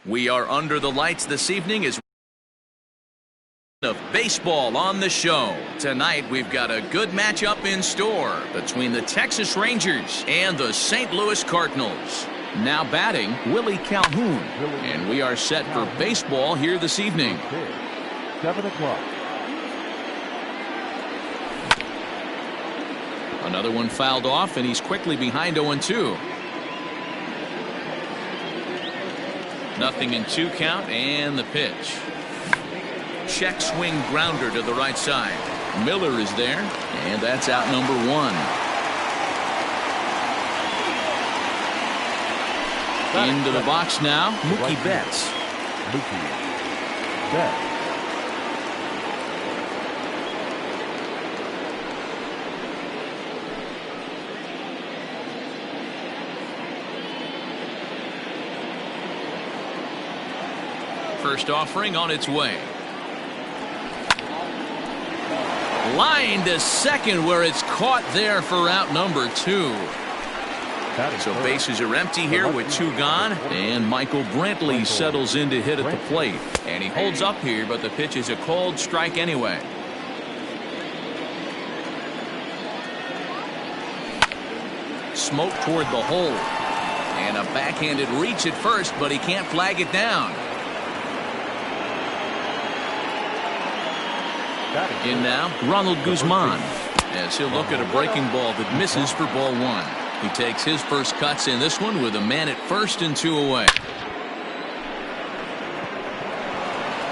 We are under the lights this evening as of baseball on the show. Tonight we've got a good matchup in store between the Texas Rangers and the St. Louis Cardinals. Now batting, Willie Calhoun. And we are set for baseball here this evening. 7 o'clock. Another one fouled off, and he's quickly behind 0-2. Nothing in 2 count, and the pitch. Check swing grounder to the right side. Miller is there, and that's out number 1. Into the box now, Mookie Betts. Mookie Betts. First offering on its way. Line to second, where it's caught there for out number 2. So bases are empty here with 2 gone, and Michael Brantley settles in to hit at the plate, and he holds up here, but the pitch is a called strike anyway. Smoke toward the hole, and a backhanded reach at first, but he can't flag it down. In now, Ronald Guzman, as he'll look at a breaking ball that misses for ball 1. He takes his first cuts in this one with a man at first and 2 away.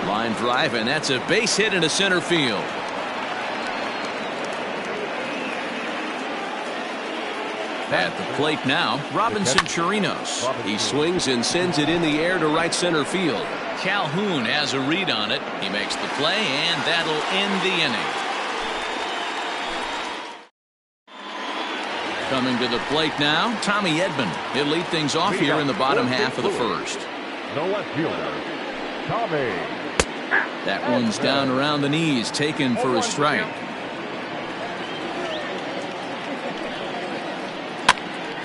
Line drive, and that's a base hit into center field. At the plate now, Robinson Chirinos. He swings and sends it in the air to right center field. Calhoun has a read on it. He makes the play, and that'll end the inning. Coming to the plate now, Tommy Edman. He'll lead things off here in the bottom half of the first. The left fielder, Tommy. That one's down around the knees, taken for a strike.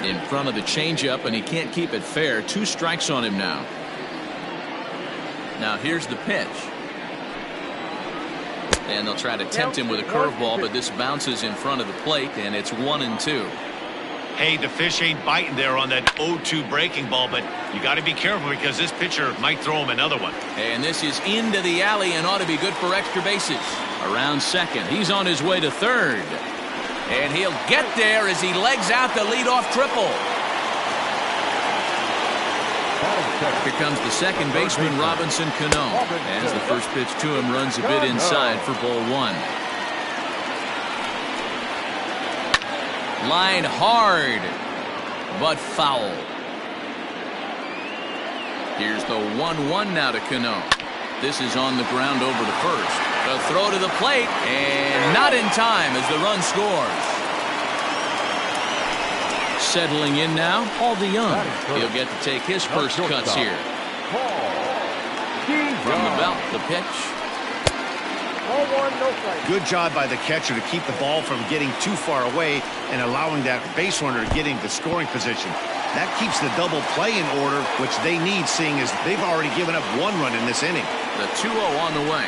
In front of the changeup, and he can't keep it fair. 2 strikes on him now. Now here's the pitch. And they'll try to tempt him with a curveball, but this bounces in front of the plate, and it's 1-2. Hey, the fish ain't biting there on that 0-2 breaking ball, but you got to be careful because this pitcher might throw him another one. And this is into the alley and ought to be good for extra bases. Around second, he's on his way to third. And he'll get there as he legs out the leadoff triple. Here comes the second baseman, Robinson Cano, as the first pitch to him runs a bit inside for ball 1. Line hard, but foul. Here's the 1-1 now to Cano. This is on the ground over to first. The throw to the plate, and not in time as the run scores. Settling in now, Paul DeYoung. He'll get to take his first cuts here. From the belt, the pitch. Good job by the catcher to keep the ball from getting too far away and allowing that base runner to get into scoring position. That keeps the double play in order, which they need, seeing as they've already given up 1 run in this inning. The 2-0 on the way.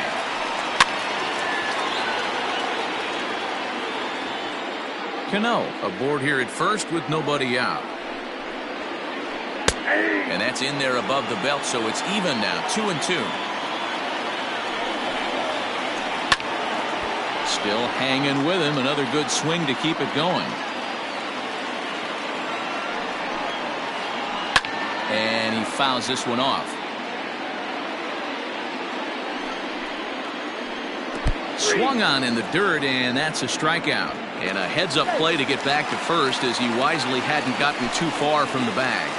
Cano aboard here at first with nobody out. And that's in there above the belt, so it's even now, 2-2. Still hanging with him. Another good swing to keep it going. And he fouls this one off. Swung on in the dirt, and that's a strikeout. And a heads-up play to get back to first as he wisely hadn't gotten too far from the bag.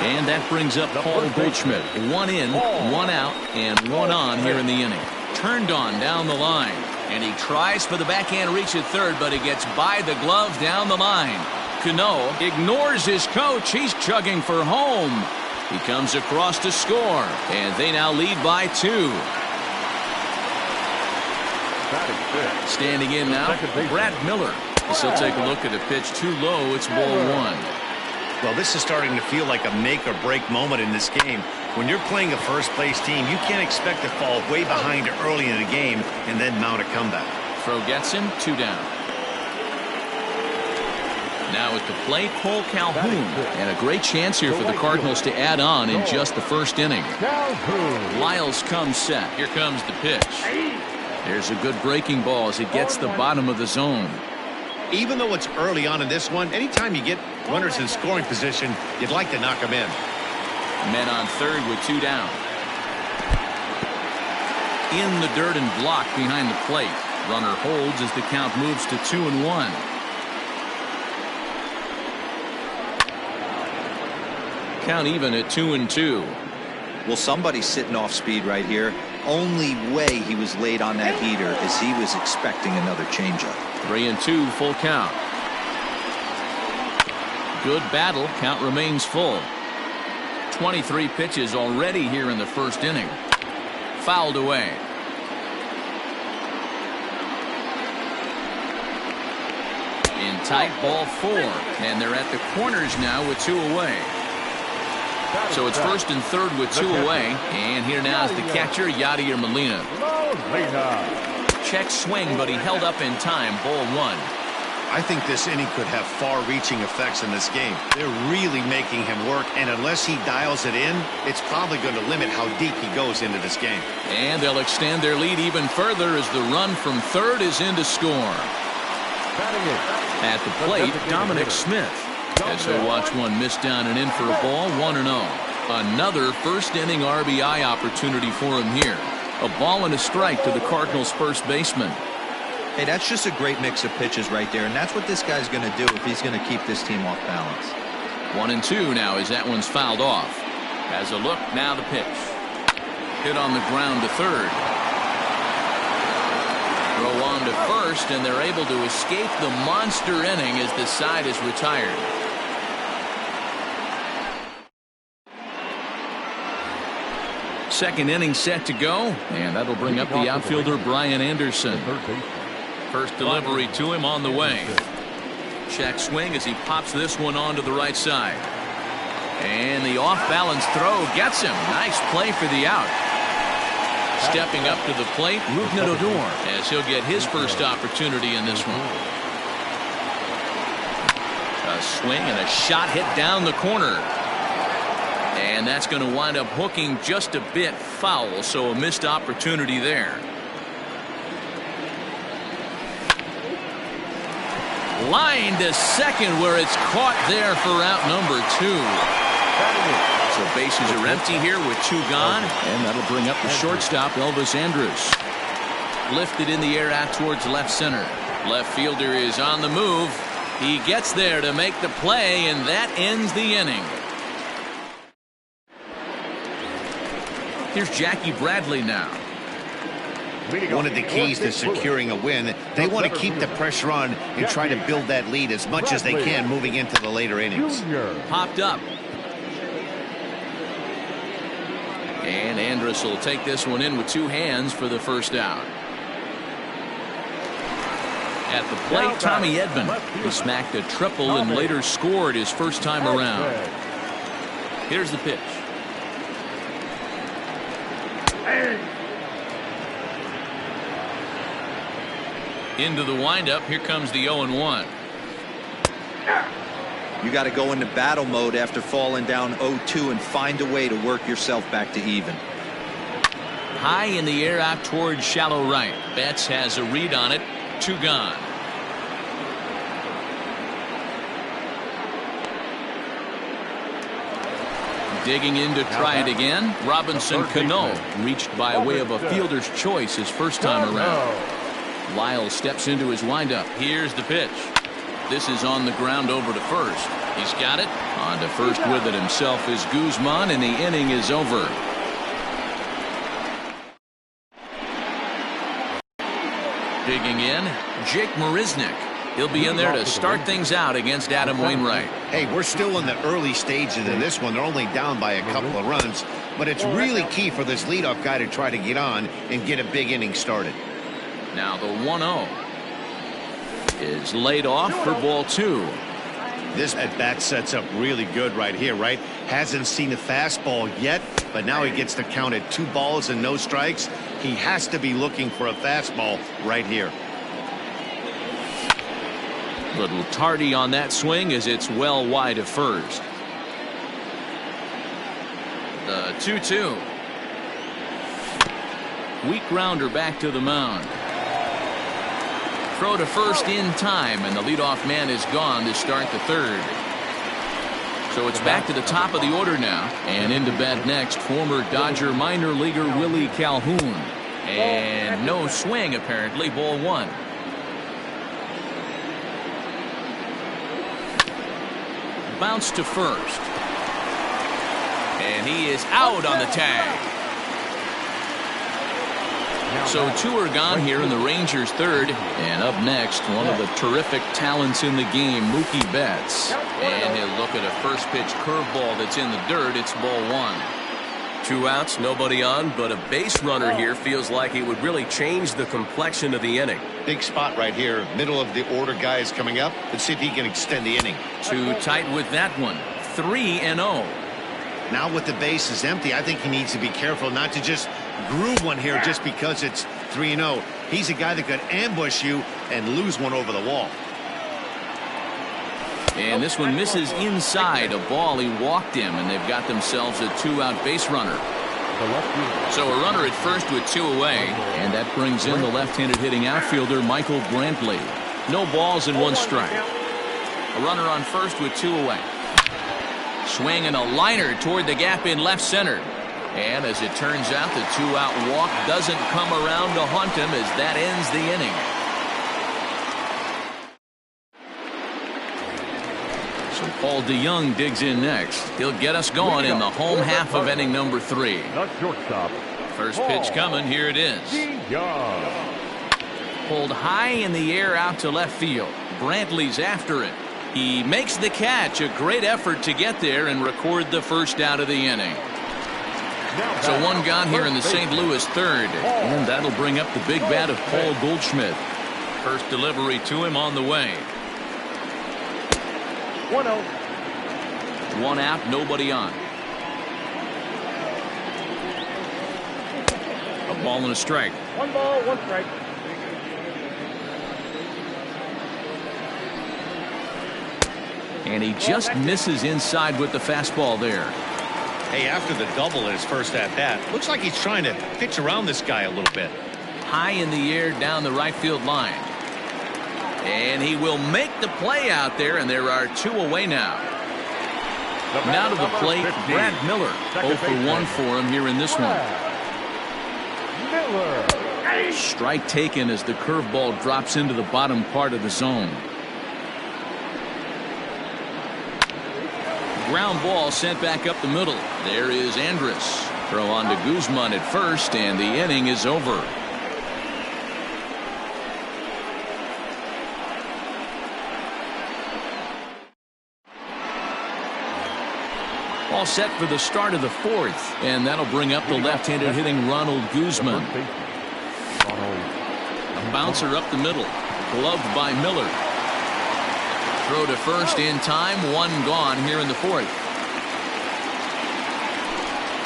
And that brings up Paul Goldschmidt. 1 in, 1 out, and 1 on here in the inning. Turned on down the line. And he tries for the backhand reach at third, but he gets by the glove down the line. Cano ignores his coach. He's chugging for home. He comes across to score, and they now lead by 2. Standing in now, Brad Miller. He'll take a look at a pitch too low. It's ball 1. Well, this is starting to feel like a make-or-break moment in this game. When you're playing a first-place team, you can't expect to fall way behind early in the game and then mount a comeback. Throw gets him, 2 down. Now at the plate, Cole Calhoun. And a great chance here for the Cardinals to add on in just the first inning. Lyles comes set. Here comes the pitch. There's a good breaking ball as it gets the bottom of the zone. Even though it's early on in this one, anytime you get runners in scoring position, you'd like to knock them in. Men on third with 2 down. In the dirt and blocked behind the plate. Runner holds as the count moves to 2-1. Count even at 2-2. Well, somebody's sitting off speed right here. Only way he was late on that heater is he was expecting another changeup. 3-2, full count. Good battle. Count remains full. 23 pitches already here in the first inning. Fouled away. In tight, ball 4. And they're at the corners now with 2 away. So it's first and third with 2 away. And here now is the catcher, Yadier Molina. Check swing, but he held up in time. Ball 1. I think this inning could have far-reaching effects in this game. They're really making him work, and unless he dials it in, it's probably going to limit how deep he goes into this game. And they'll extend their lead even further as the run from third is in to score. At the plate, Dominic Smith. As he'll watch one miss down and in for a ball, 1-0. Another first-inning RBI opportunity for him here. A ball and a strike to the Cardinals' first baseman. Hey, that's just a great mix of pitches right there, and that's what this guy's going to do if he's going to keep this team off balance. 1-2 now as that one's fouled off. Has a look, now the pitch. Hit on the ground to third. Throw on to first, and they're able to escape the monster inning as the side is retired. Second inning set to go, and that'll bring up the outfielder Brian Anderson. First delivery to him on the way. Check swing as he pops this one onto the right side. And the off-balance throw gets him. Nice play for the out. Stepping up to the plate, Rougned Odor, as he'll get his first opportunity in this one. A swing and a shot hit down the corner. And that's going to wind up hooking just a bit foul, so a missed opportunity there. Line to second where it's caught there for out number 2. So bases are empty here with 2 gone, and that'll bring up the shortstop, Elvis Andrus. Lifted in the air out towards left center. Left fielder is on the move. He gets there to make the play, and that ends the inning. Here's Jackie Bradley now. One of the keys to securing a win, they want to keep the pressure on and try to build that lead as much as they can moving into the later innings. Popped up. And Andrus will take this one in with 2 hands for the first out. At the plate, Tommy Edman. He smacked a triple and later scored his first time around. Here's the pitch. Into the windup. Here comes the 0-1. You got to go into battle mode after falling down 0-2 and find a way to work yourself back to even. High in the air out towards shallow right. Betts has a read on it. 2 gone. Digging in to try it again. Robinson Cano reached by way of a fielder's choice his first time around. Lyles steps into his windup. Here's the pitch. This is on the ground over to first. He's got it. On to first with it himself is Guzman, and the inning is over. Digging in, Jake Marisnick. He'll be in there to start things out against Adam Wainwright. Hey, we're still in the early stages in this one. They're only down by a couple of runs, but it's really key for this leadoff guy to try to get on and get a big inning started. Now the 1-0 is laid off for ball 2. This at-bat sets up really good right here, right? Hasn't seen a fastball yet, but now he gets to count at 2 balls and no strikes. He has to be looking for a fastball right here. Little tardy on that swing as it's well wide of first. The 2-2. Weak grounder back to the mound. Throw to first in time, and the leadoff man is gone to start the third. So it's back to the top of the order now, and into bat next, former Dodger minor leaguer Willie Calhoun. And no swing, apparently, ball 1. Bounce to first. And he is out on the tag. So 2 are gone here in the Rangers' third. And up next, one of the terrific talents in the game, Mookie Betts. And he'll look at a first pitch curveball that's in the dirt. It's ball 1. 2 outs, nobody on, but a base runner here feels like it would really change the complexion of the inning. Big spot right here. Middle of the order guy is coming up. Let's see if he can extend the inning. Too tight with that one. 3-0. Now with the bases empty, I think he needs to be careful not to just groove one here just because it's 3-0. He's a guy that could ambush you and lose one over the wall. And this one misses inside a ball. He walked him, and they've got themselves a 2-out base runner. So a runner at first with 2 away, and that brings in the left-handed hitting outfielder Michael Brantley. No balls and 1 strike. A runner on first with 2 away. Swing and a liner toward the gap in left center. And as it turns out, the 2-out walk doesn't come around to haunt him as that ends the inning. So Paul DeYoung digs in next. He'll get us going in the home half of inning number 3. The shortstop. First pitch coming. Here it is. Pulled high in the air out to left field. Brantley's after it. He makes the catch. A great effort to get there and record the first out of the inning. So 1 gone here in the St. Louis third. And that'll bring up the big bat of Paul Goldschmidt. First delivery to him on the way. 1-0. 1 out, nobody on. A ball and a strike. 1 ball, 1 strike. And he just misses inside with the fastball there. Hey, after the double in his first at-bat, looks like he's trying to pitch around this guy a little bit. High in the air down the right field line. And he will make the play out there, and there are 2 away now. Now to the plate, Brad Miller. 0 for 1 for him here in this one. Miller. Strike taken as the curveball drops into the bottom part of the zone. Ground ball sent back up the middle. There is Andrus. Throw on to Guzman at first, and the inning is over. All set for the start of the 4th, and that'll bring up the left-handed hitting Ronald Guzman. A bouncer up the middle, gloved by Miller. Throw to first in time, 1 gone here in the 4th.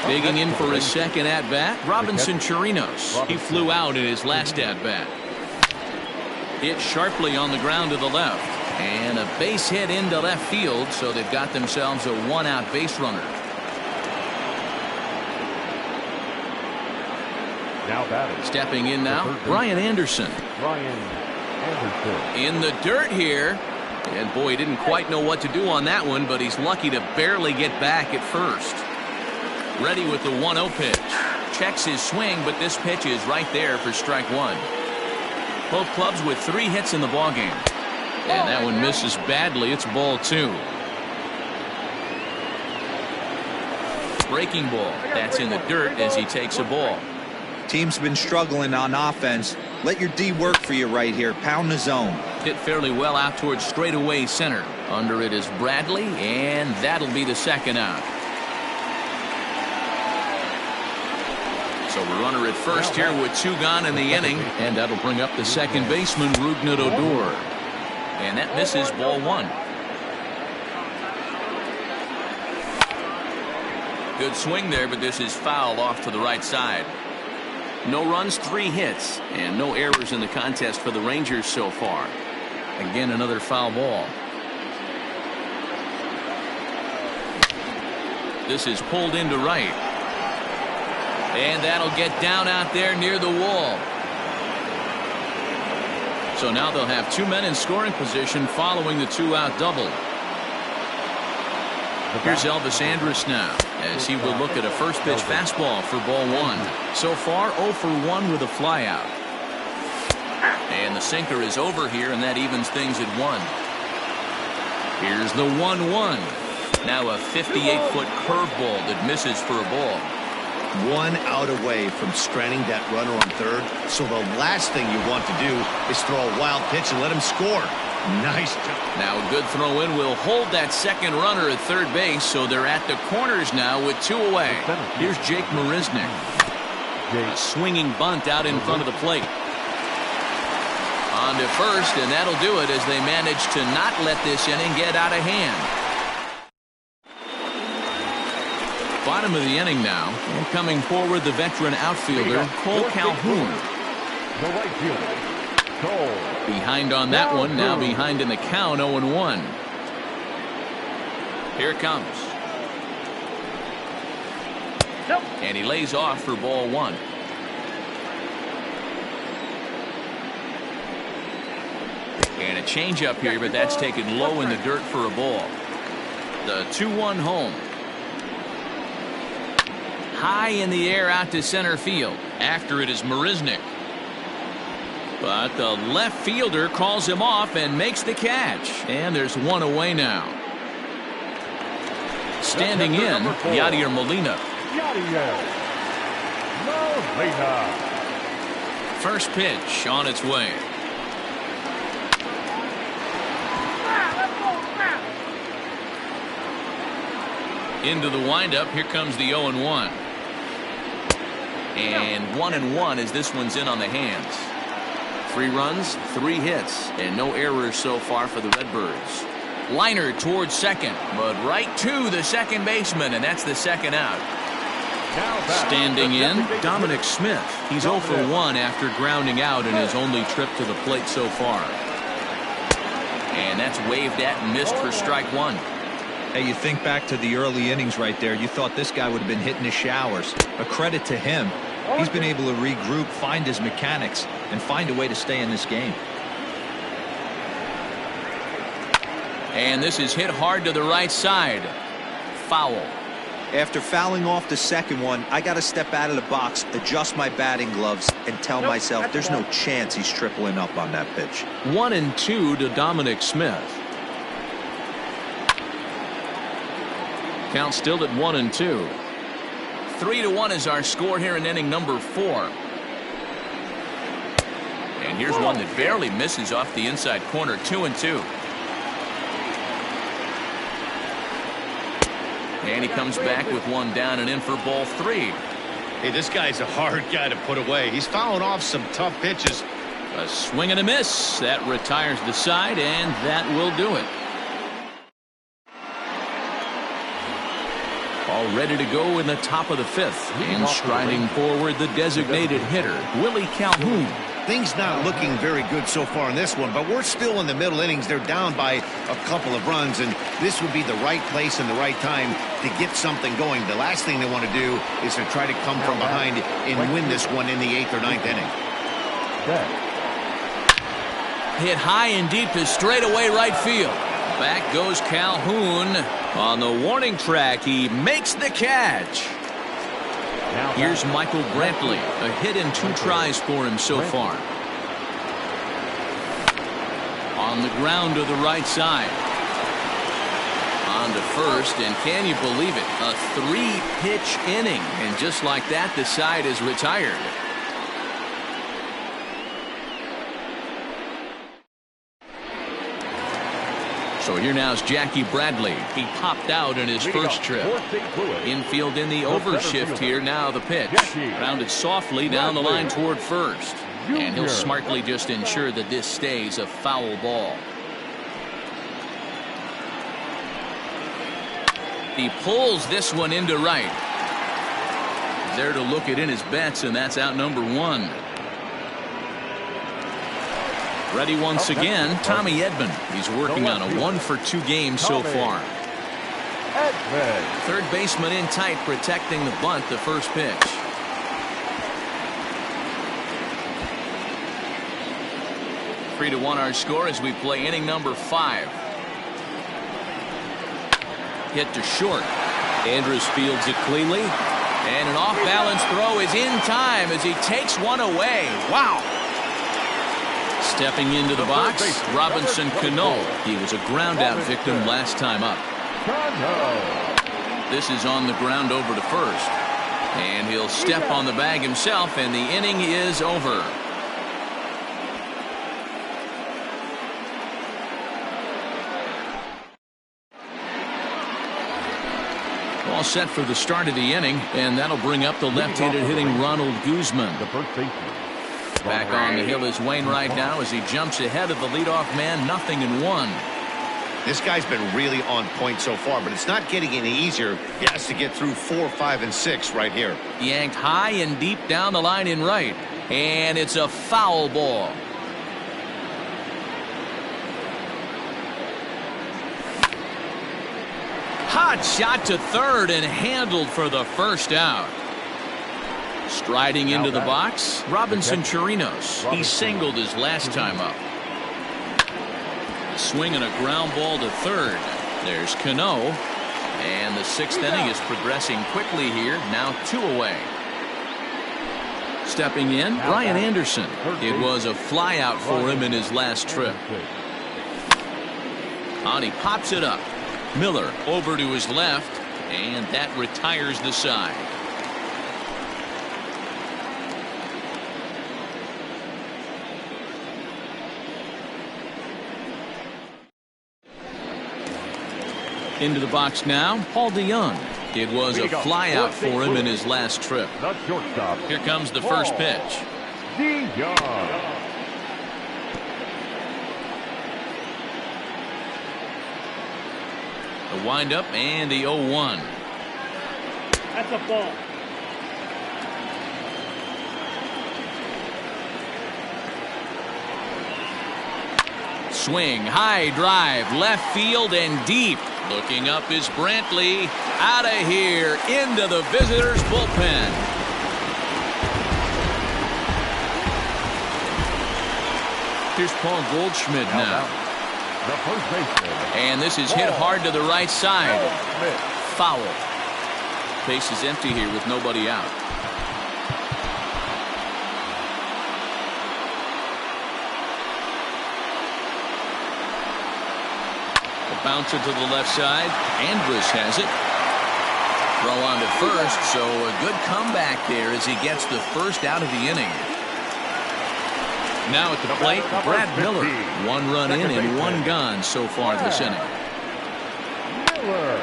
Digging in for his second at-bat, Robinson Chirinos. He flew out in his last at-bat. Hit sharply on the ground to the left. And a base hit into left field, so they've got themselves a 1-out base runner. Now batting. Stepping in now, Brian Anderson. In the dirt here. And boy, he didn't quite know what to do on that one, but he's lucky to barely get back at first. Ready with the 1-0 pitch. Checks his swing, but this pitch is right there for strike 1. Both clubs with 3 hits in the ballgame. And that one misses badly. It's ball 2. Breaking ball. That's in the dirt as he takes a ball. Team's been struggling on offense. Let your D work for you right here. Pound the zone. Hit fairly well out towards straightaway center. Under it is Bradley, and that'll be the 2nd out. So a runner at first here with 2 gone in the inning, and that'll bring up the second baseman, Rougned Odor. And that misses ball 1. Good swing there, but this is foul off to the right side. No runs, 3 hits, and no errors in the contest for the Rangers so far. Again, another foul ball. This is pulled into right. And that'll get down out there near the wall. So now they'll have 2 men in scoring position following the 2-out double. Here's Elvis Andrus now, as he will look at a first pitch fastball for ball 1. So far 0 for 1 with a flyout. And the sinker is over here, and that evens things at 1. Here's the 1-1. Now a 58-foot curveball that misses for a ball. 1 out away from stranding that runner on third. So the last thing you want to do is throw a wild pitch and let him score. Nice job. Now a good throw in will hold that second runner at third base, so they're at the corners now with 2 away. Here's Jake Marisnick. A swinging bunt out in front of the plate. On to first, and that'll do it as they manage to not let this inning get out of hand. Bottom of the inning now, and coming forward the veteran outfielder Cole Calhoun. The right fielder, Cole. Behind on that one, now behind in the count, 0-1. Here it comes. And he lays off for ball 1. And a changeup here, but that's taken low in the dirt for a ball. The 2-1 home. High in the air out to center field. After it is Marisnick. But the left fielder calls him off and makes the catch. And there's 1 away now. Standing in, Yadier Molina. First pitch on its way. Into the windup. Here comes the 0-1. And 1-1 as this one's in on the hands. 3 runs, 3 hits, and no errors so far for the Redbirds. Liner towards second, but right to the second baseman, and that's the second out. Standing in, Dominic Smith. He's 0 for 1 after grounding out in his only trip to the plate so far. And that's waved at and missed for strike 1. Hey, you think back to the early innings right there. You thought this guy would have been hitting his showers. A credit to him. He's been able to regroup, find his mechanics, and find a way to stay in this game. And this is hit hard to the right side. Foul. After fouling off the second one, I got to step out of the box, adjust my batting gloves, and tell myself there's no chance he's tripling up on that pitch. 1-2 to Dominic Smith. Count still at 1-2. 3-1 is our score here in inning number 4. And here's one that barely misses off the inside corner. 2-2. And he comes back with one down and in for ball 3. Hey, this guy's a hard guy to put away. He's fouling off some tough pitches. A swing and a miss. That retires the side, and that will do it. All ready to go in the top of the 5th. And striding forward, the designated hitter, Willie Calhoun. Things not looking very good so far in this one, but we're still in the middle innings. They're down by a couple of runs, and this would be the right place and the right time to get something going. The last thing they want to do is to try to come from behind and win this one in the 8th or 9th inning. Hit high and deep to straightaway right field. Back goes Calhoun. On the warning track, he makes the catch. Here's Michael Brantley. A hit in 2 tries for him so far. On the ground to the right side. On to first, and can you believe it? A 3-pitch inning. And just like that, the side is retired. So here now is Jackie Bradley. He popped out in his first trip. Infield in the overshift here. Now the pitch. Grounded softly down the line toward first. And he'll smartly just ensure that this stays a foul ball. He pulls this one into right. He's there to look it in his bets, and that's out number 1. Ready once again, Tommy Edman. He's working on a 1-for-2 game so far. Third baseman in tight, protecting the bunt, the first pitch. Three to 1 our score as we play inning number 5. Hit to short. Andrus fields it cleanly. And an off-balance throw is in time as he takes one away. Wow. Stepping into the box, Robinson Cano. He was a ground-out victim last time up. This is on the ground over to first. And he'll step on the bag himself, and the inning is over. All set for the start of the inning, and that'll bring up the left-handed hitting Ronald Guzman. Back on the hill is Wainwright now as he jumps ahead of the leadoff man, 0-1. This guy's been really on point so far, but it's not getting any easier. He has to get through 4, 5, and 6 right here. Yanked high and deep down the line in right, and it's a foul ball. Hot shot to third and handled for the first out. Striding into the box, Robinson Chirinos. He singled his last time up. Swinging a ground ball to third. There's Cano. And the 6th inning is progressing quickly here. Now 2 away. Stepping in, Brian Anderson. It was a fly out for him in his last trip. And he pops it up. Miller over to his left, and that retires the side. Into the box now, Paul DeYoung. It was a fly out for him in his last trip. Here comes the first pitch. DeYoung. The windup and the 0-1. That's a ball. Swing, high drive, left field and deep. Looking up is Brantley. Out of here, into the visitors' bullpen. Here's Paul Goldschmidt now. The first baseman. And this is hit hard to the right side. Foul. Base is empty here with nobody out. The bouncer to the left side. Andrus has it. Throw on to first, so a good comeback there as he gets the first out of the inning. Now at the plate, Brad Miller. 1 run in and 1 gone so far this inning.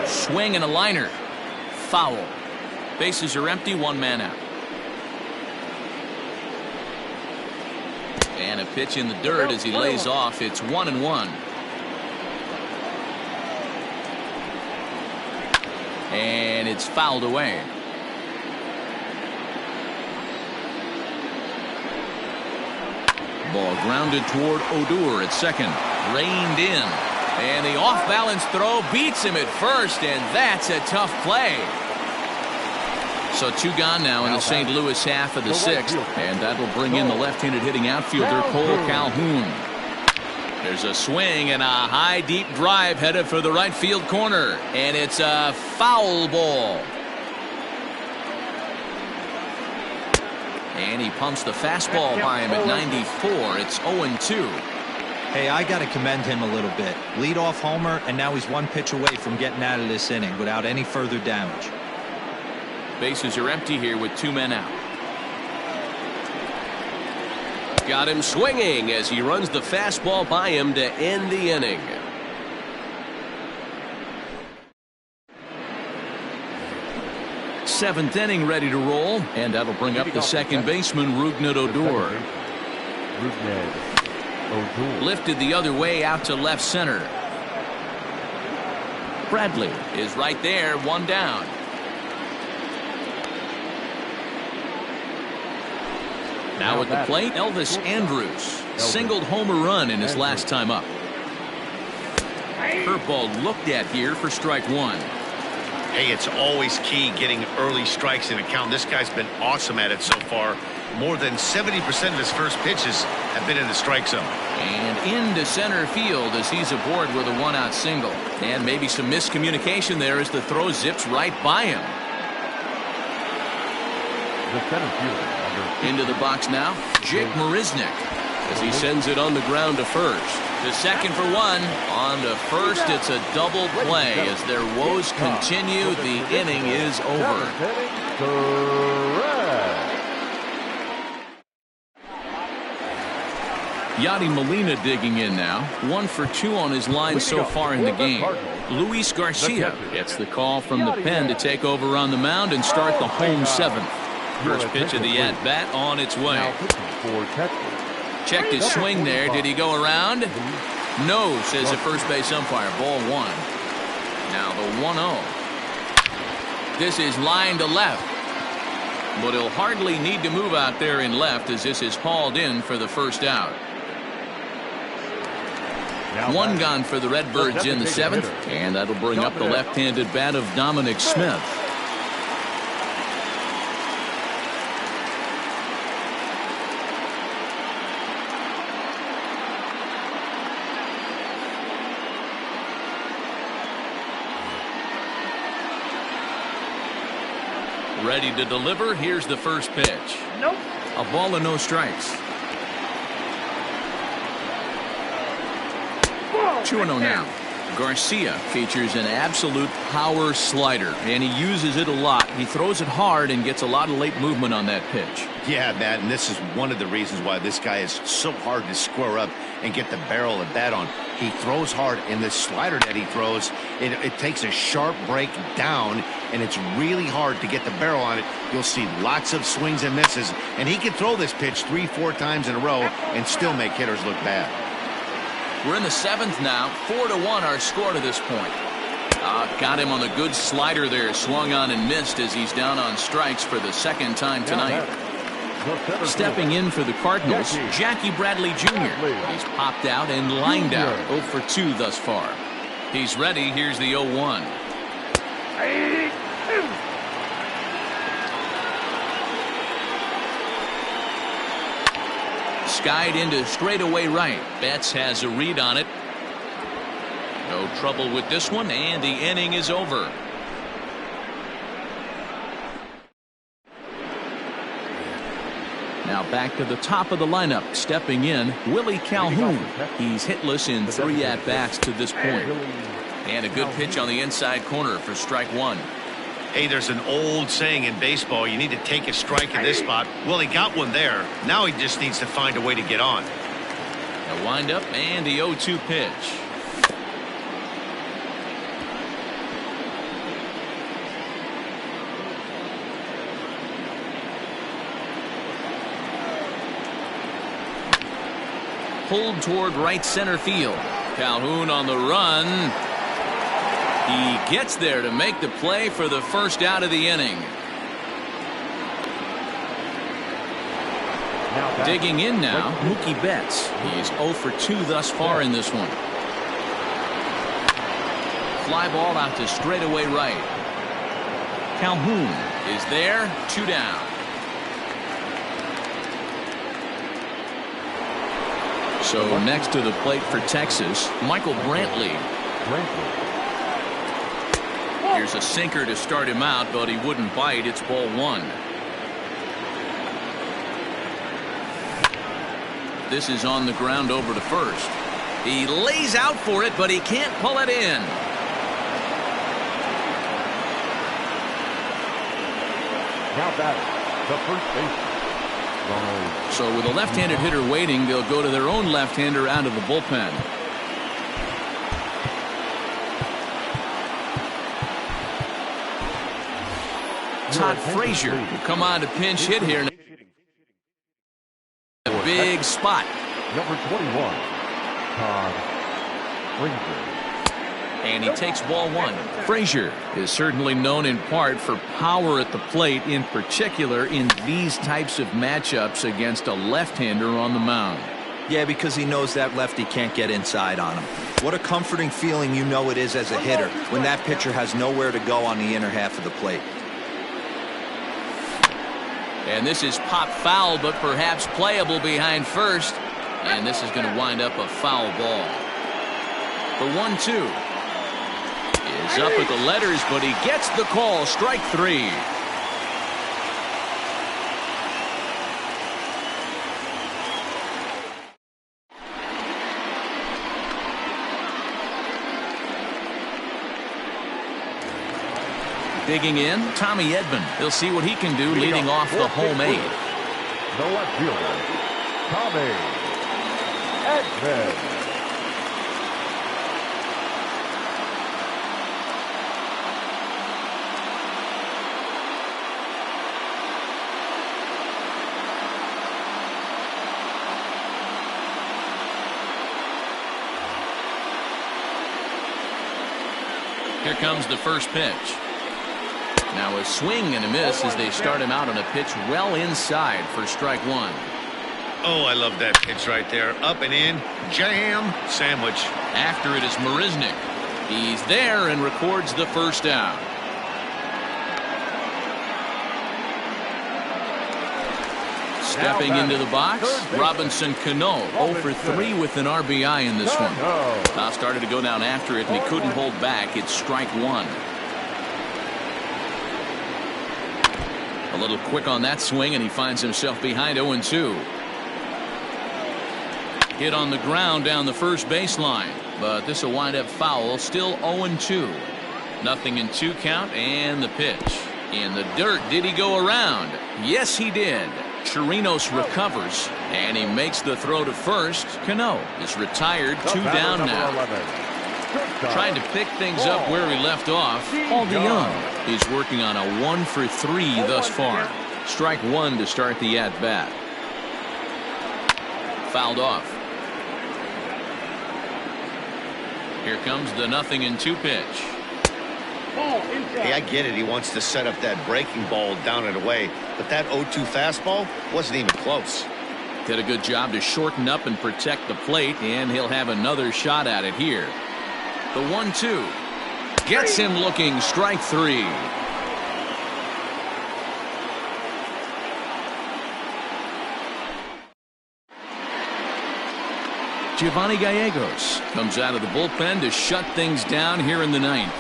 Swing and a liner. Foul. Bases are empty, 1 man out. And a pitch in the dirt as he lays off. It's 1-1. And it's fouled away. Ball grounded toward Odor at second. Reined in. And the off-balance throw beats him at first, and that's a tough play. So 2 gone now in the St. Louis half of the 6th. And that will bring in the left-handed hitting outfielder Cole Calhoun. There's a swing and a high deep drive headed for the right field corner. And it's a foul ball. And he pumps the fastball by him at 94. It's 0-2. Hey, I got to commend him a little bit. Leadoff homer, and now he's 1 pitch away from getting out of this inning without any further damage. Bases are empty here with 2 men out. Got him swinging as he runs the fastball by him to end the inning. Seventh inning ready to roll, and that'll bring up the second baseman, Rougned Odor. Lifted the other way out to left center. Bradley is right there, 1 down. Now at the plate, Elvis Andrus singled home a run in his last time up. Curveball looked at here for strike one. Hey, it's always key getting early strikes in a count. This guy's been awesome at it so far. More than 70% of his first pitches have been in the strike zone. And into center field as he's aboard with a one-out single. And maybe some miscommunication there as the throw zips right by him. The center fielder. Into the box now, Jake Marisnick as he sends it on the ground to first. To second for one. On to first, it's a double play. As their woes continue, the inning is over. Yadi Molina digging in now. 1 for 2 on his line so far in the game. Luis Garcia gets the call from the pen to take over on the mound and start the home seventh. First pitch of the at-bat on its way. Checked his swing there. Did he go around? No, says the first base umpire. Ball one. Now the 1-0. This is line to left. But he'll hardly need to move out there in left as this is hauled in for the first out. One gone for the Redbirds in the seventh. And that'll bring up the left-handed bat of Dominic Smith. Ready to deliver. Here's the first pitch. Nope. A ball and no strikes. 2-0 now. Garcia features an absolute power slider, and he uses it a lot. He throws it hard and gets a lot of late movement on that pitch. Yeah, Matt, and this is one of the reasons why this guy is so hard to square up and get the barrel of bat on. He throws hard, and the slider that he throws, it takes a sharp break down, and it's really hard to get the barrel on it. You'll see lots of swings and misses, and he can throw this pitch 3-4 times in a row and still make hitters look bad. We're in the seventh now. 4-1 our score to this point. Got him on the good slider there. Swung on and missed as he's down on strikes for the second time tonight. Stepping in for the Cardinals, Jackie Bradley Jr. He's popped out and lined out. 0 for 2 thus far. He's ready. Here's the 0-1. Skied into straightaway right. Betts has a read on it. No trouble with this one, and the inning is over. Now back to the top of the lineup. Stepping in, Willie Calhoun. He's hitless in 3 at-bats to this point. And a good pitch on the inside corner for strike one. Hey, there's an old saying in baseball, you need to take a strike in this spot. Well, he got one there. Now he just needs to find a way to get on. A windup and the 0-2 pitch. Pulled toward right center field. Calhoun on the run. He gets there to make the play for the first out of the inning. Digging in now, Mookie Betts. He's 0 for 2 thus far in this one. Fly ball out to straightaway right. Calhoun is there, 2 down. So next to the plate for Texas, Michael Brantley. Here's a sinker to start him out, but he wouldn't bite. It's ball one. This is on the ground over to first. He lays out for it, but he can't pull it in. Now batting, the first baseman. So with a left-handed hitter waiting, they'll go to their own left-hander out of the bullpen. Todd Frazier will come on to pinch hit here. A big spot. Number 21, Todd Frazier. And he takes ball one. Frazier is certainly known in part for power at the plate, in particular in these types of matchups against a left-hander on the mound. Yeah, because he knows that lefty can't get inside on him. What a comforting feeling you know it is as a hitter when that pitcher has nowhere to go on the inner half of the plate. And this is pop foul, but perhaps playable behind first. And this is going to wind up a foul ball. The 1-2 is up at the letters, but he gets the call. Strike three. Digging in, Tommy Edman. He'll see what he can do leading off the home eight. The left fielder, Tommy Edman. Here comes the first pitch. Now a swing and a miss as they start him out on a pitch well inside for strike one. Oh, I love that pitch right there. Up and in, jam, sandwich. After it is Marisnik. He's there and records the first out. Stepping into the box, Robinson Cano, 0 for 3 with an RBI in this one. Now started to go down after it, and he couldn't hold back. It's strike one. A little quick on that swing, and he finds himself behind 0-2. Hit on the ground down the first baseline, but this will wind up foul. Still 0-2. Nothing in 2 count, and the pitch. In the dirt, did he go around? Yes, he did. Chirinos recovers, and he makes the throw to first. Cano is retired, 2 down now. Trying to pick things up where he left off. Paul DeYoung is working on a 1 for 3 thus far. Strike one to start the at-bat. Fouled off. Here comes the 0-2 pitch. Hey, I get it. He wants to set up that breaking ball down and away, but that 0-2 fastball wasn't even close. Did a good job to shorten up and protect the plate, and he'll have another shot at it here. The 1-2 gets him looking. Strike three. Giovanni Gallegos comes out of the bullpen to shut things down here in the 9th.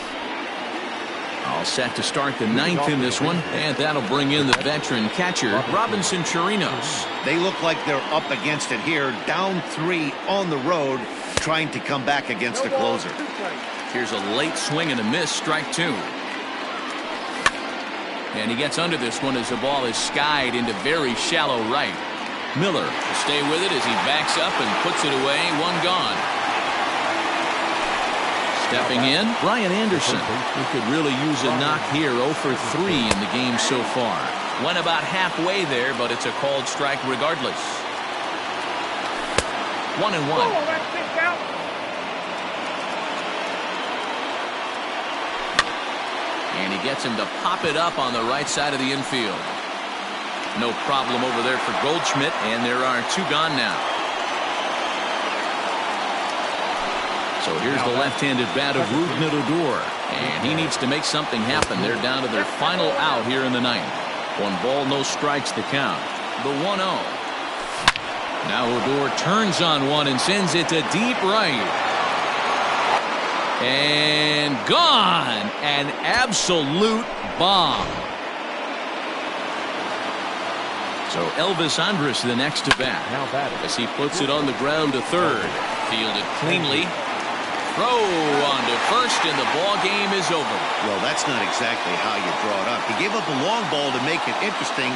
All set to start the 9th in this one, and that'll bring in the veteran catcher, Robinson Chirinos. They look like they're up against it here, down 3 on the road, trying to come back against the closer. Here's a late swing and a miss, strike 2. And he gets under this one as the ball is skied into very shallow right. Miller will stay with it as he backs up and puts it away. 1 gone. Stepping in, Brian Anderson, who could really use a knock here. 0 for 3 in the game so far. Went about halfway there, but it's a called strike regardless. 1-1. And he gets him to pop it up on the right side of the infield. No problem over there for Goldschmidt, and there are 2 gone now. So here's the left-handed bat of Rougned Odor, and he needs to make something happen. They're down to their final out here in the 9th. 1 ball, no strikes to count. The 1-0. Now Odor turns on one and sends it to deep right. And gone. An absolute bomb. So Elvis Andrus the next to bat as he puts it on the ground to third. Fielded cleanly. Throw on to first, and the ball game is over. Well, that's not exactly how you draw it up. He gave up a long ball to make it interesting,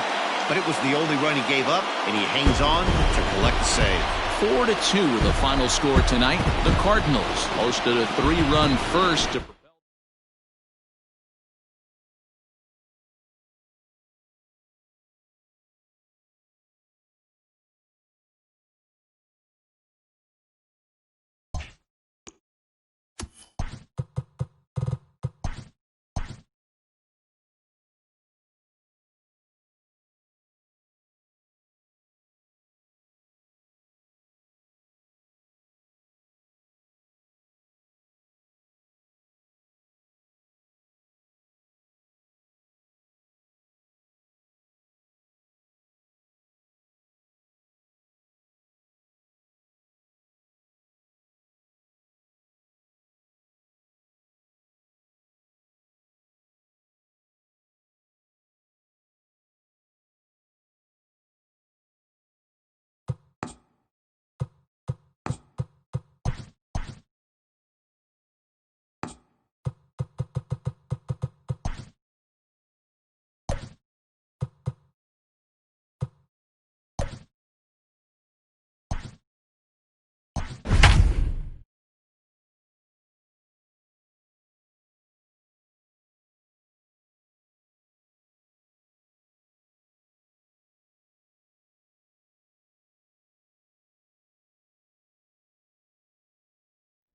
but it was the only run he gave up, and he hangs on to collect the save. 4-2 the final score tonight. The Cardinals hosted a 3-run first to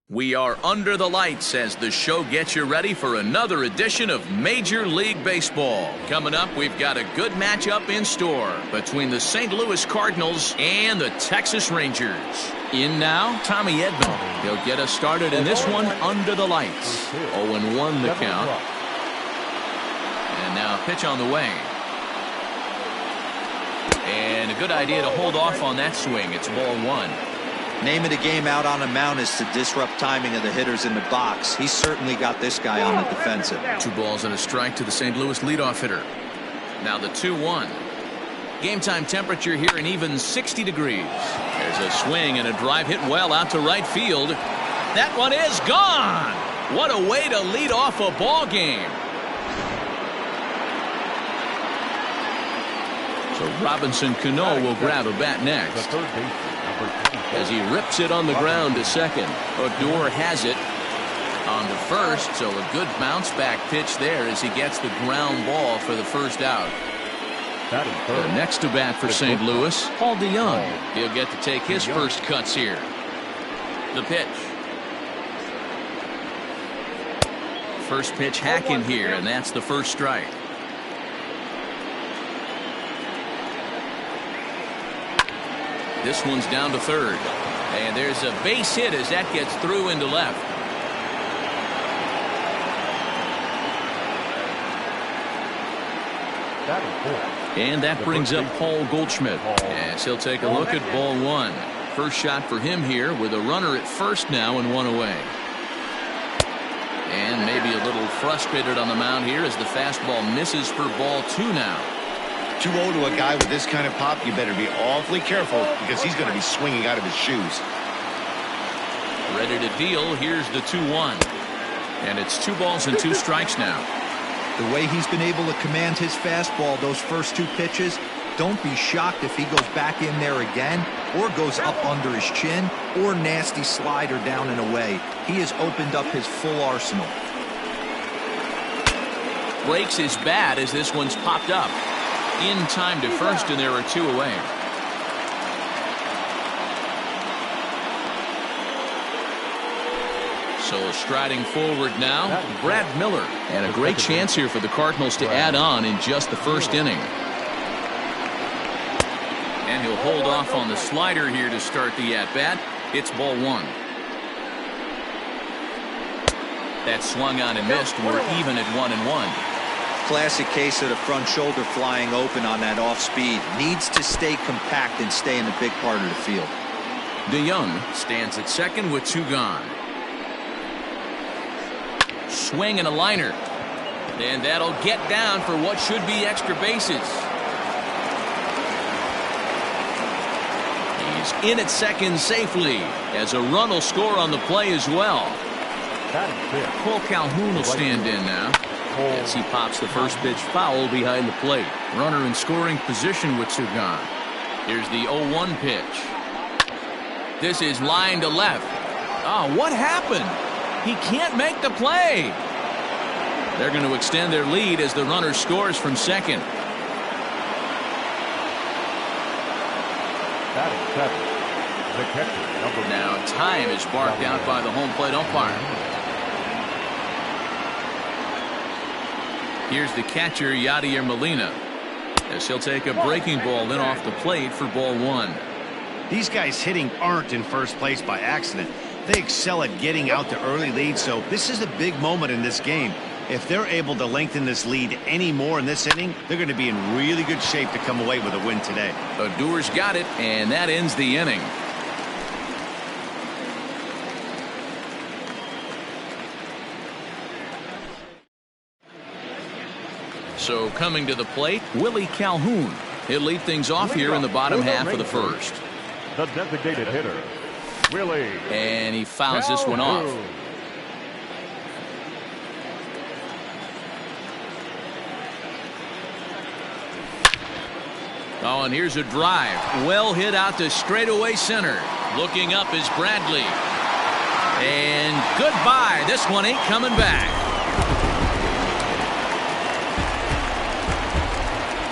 We are under the lights as the show gets you ready for another edition of Major League Baseball. Coming up, we've got a good matchup in store between the St. Louis Cardinals and the Texas Rangers. In now, Tommy Edman. He'll get us started in this one under the lights. 0-1 the count. And now a pitch on the way. And a good idea to hold off on that swing. It's ball one. Name of the game out on the mound is to disrupt timing of the hitters in the box. He's certainly got this guy on the defensive. 2 balls and a strike to the St. Louis leadoff hitter. Now the 2-1. Game time temperature here an even 60 degrees. There's a swing and a drive hit well out to right field. That one is gone. What a way to lead off a ball game. So Robinson Cano will grab a bat next. As he rips it on the ground to second. Odor has it on to first, so a good bounce back pitch there as he gets the ground ball for the first out. The next to bat for St. Louis, Paul DeYoung. He'll get to take his first cuts here. The pitch. First pitch hacking here, and that's the first strike. This one's down to third. And there's a base hit as that gets through into left. And that brings up Paul Goldschmidt. As he'll take a look at ball one. First shot for him here with a runner at first now and 1 away. And maybe a little frustrated on the mound here as the fastball misses for ball 2 now. 2-0 to a guy with this kind of pop, you better be awfully careful because he's going to be swinging out of his shoes. Ready to deal. Here's the 2-1. And it's 2 balls and 2 strikes now. The way he's been able to command his fastball those first 2 pitches, don't be shocked if he goes back in there again or goes up under his chin or nasty slider down and away. He has opened up his full arsenal. Breaks his bat as this one's popped up. In time to first, and there are 2 away. So striding forward now, Brad Miller. And a great chance here for the Cardinals to add on in just the first inning. And he'll hold off on the slider here to start the at-bat. It's ball 1. That swung on and missed. We're even at 1-1. Classic case of the front shoulder flying open on that off speed. Needs to stay compact and stay in the big part of the field. DeYoung stands at second with 2 gone. Swing and a liner. And that'll get down for what should be extra bases. He's in at second safely as a run will score on the play as well. Cole Calhoun will stand in now. As he pops the first pitch foul behind the plate. Runner in scoring position with 2 gone. Here's the 0-1 pitch. This is line to left. Oh, what happened? He can't make the play. They're going to extend their lead as the runner scores from second. Now time is barked out by the home plate umpire. Here's the catcher, Yadier Molina, as he'll take a breaking ball in off the plate for ball 1. These guys hitting aren't in first place by accident. They excel at getting out to early leads, so this is a big moment in this game. If they're able to lengthen this lead any more in this inning, they're going to be in really good shape to come away with a win today. Odor's got it, and that ends the inning. So coming to the plate, Willie Calhoun. He'll lead things off here in the bottom half of the first. The designated hitter, Willie. And he fouls this one off. Oh, and here's a drive. Well hit out to straightaway center. Looking up is Bradley. And goodbye. This one ain't coming back.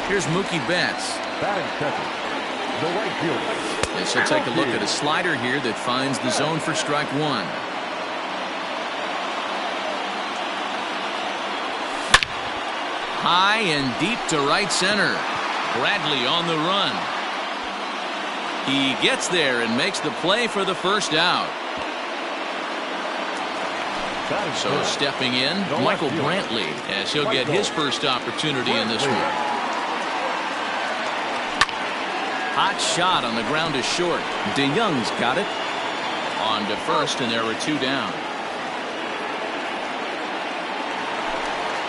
Here's Mookie Betts. Batting second, the right fielder. Yes, he'll take a look at a slider here that finds the zone for strike 1. High and deep to right center. Bradley on the run. He gets there and makes the play for the first out. So stepping in, Michael Brantley, as he'll get his first opportunity in this one. Hot shot on the ground is short. DeYoung's got it. On to first, and there are 2 down.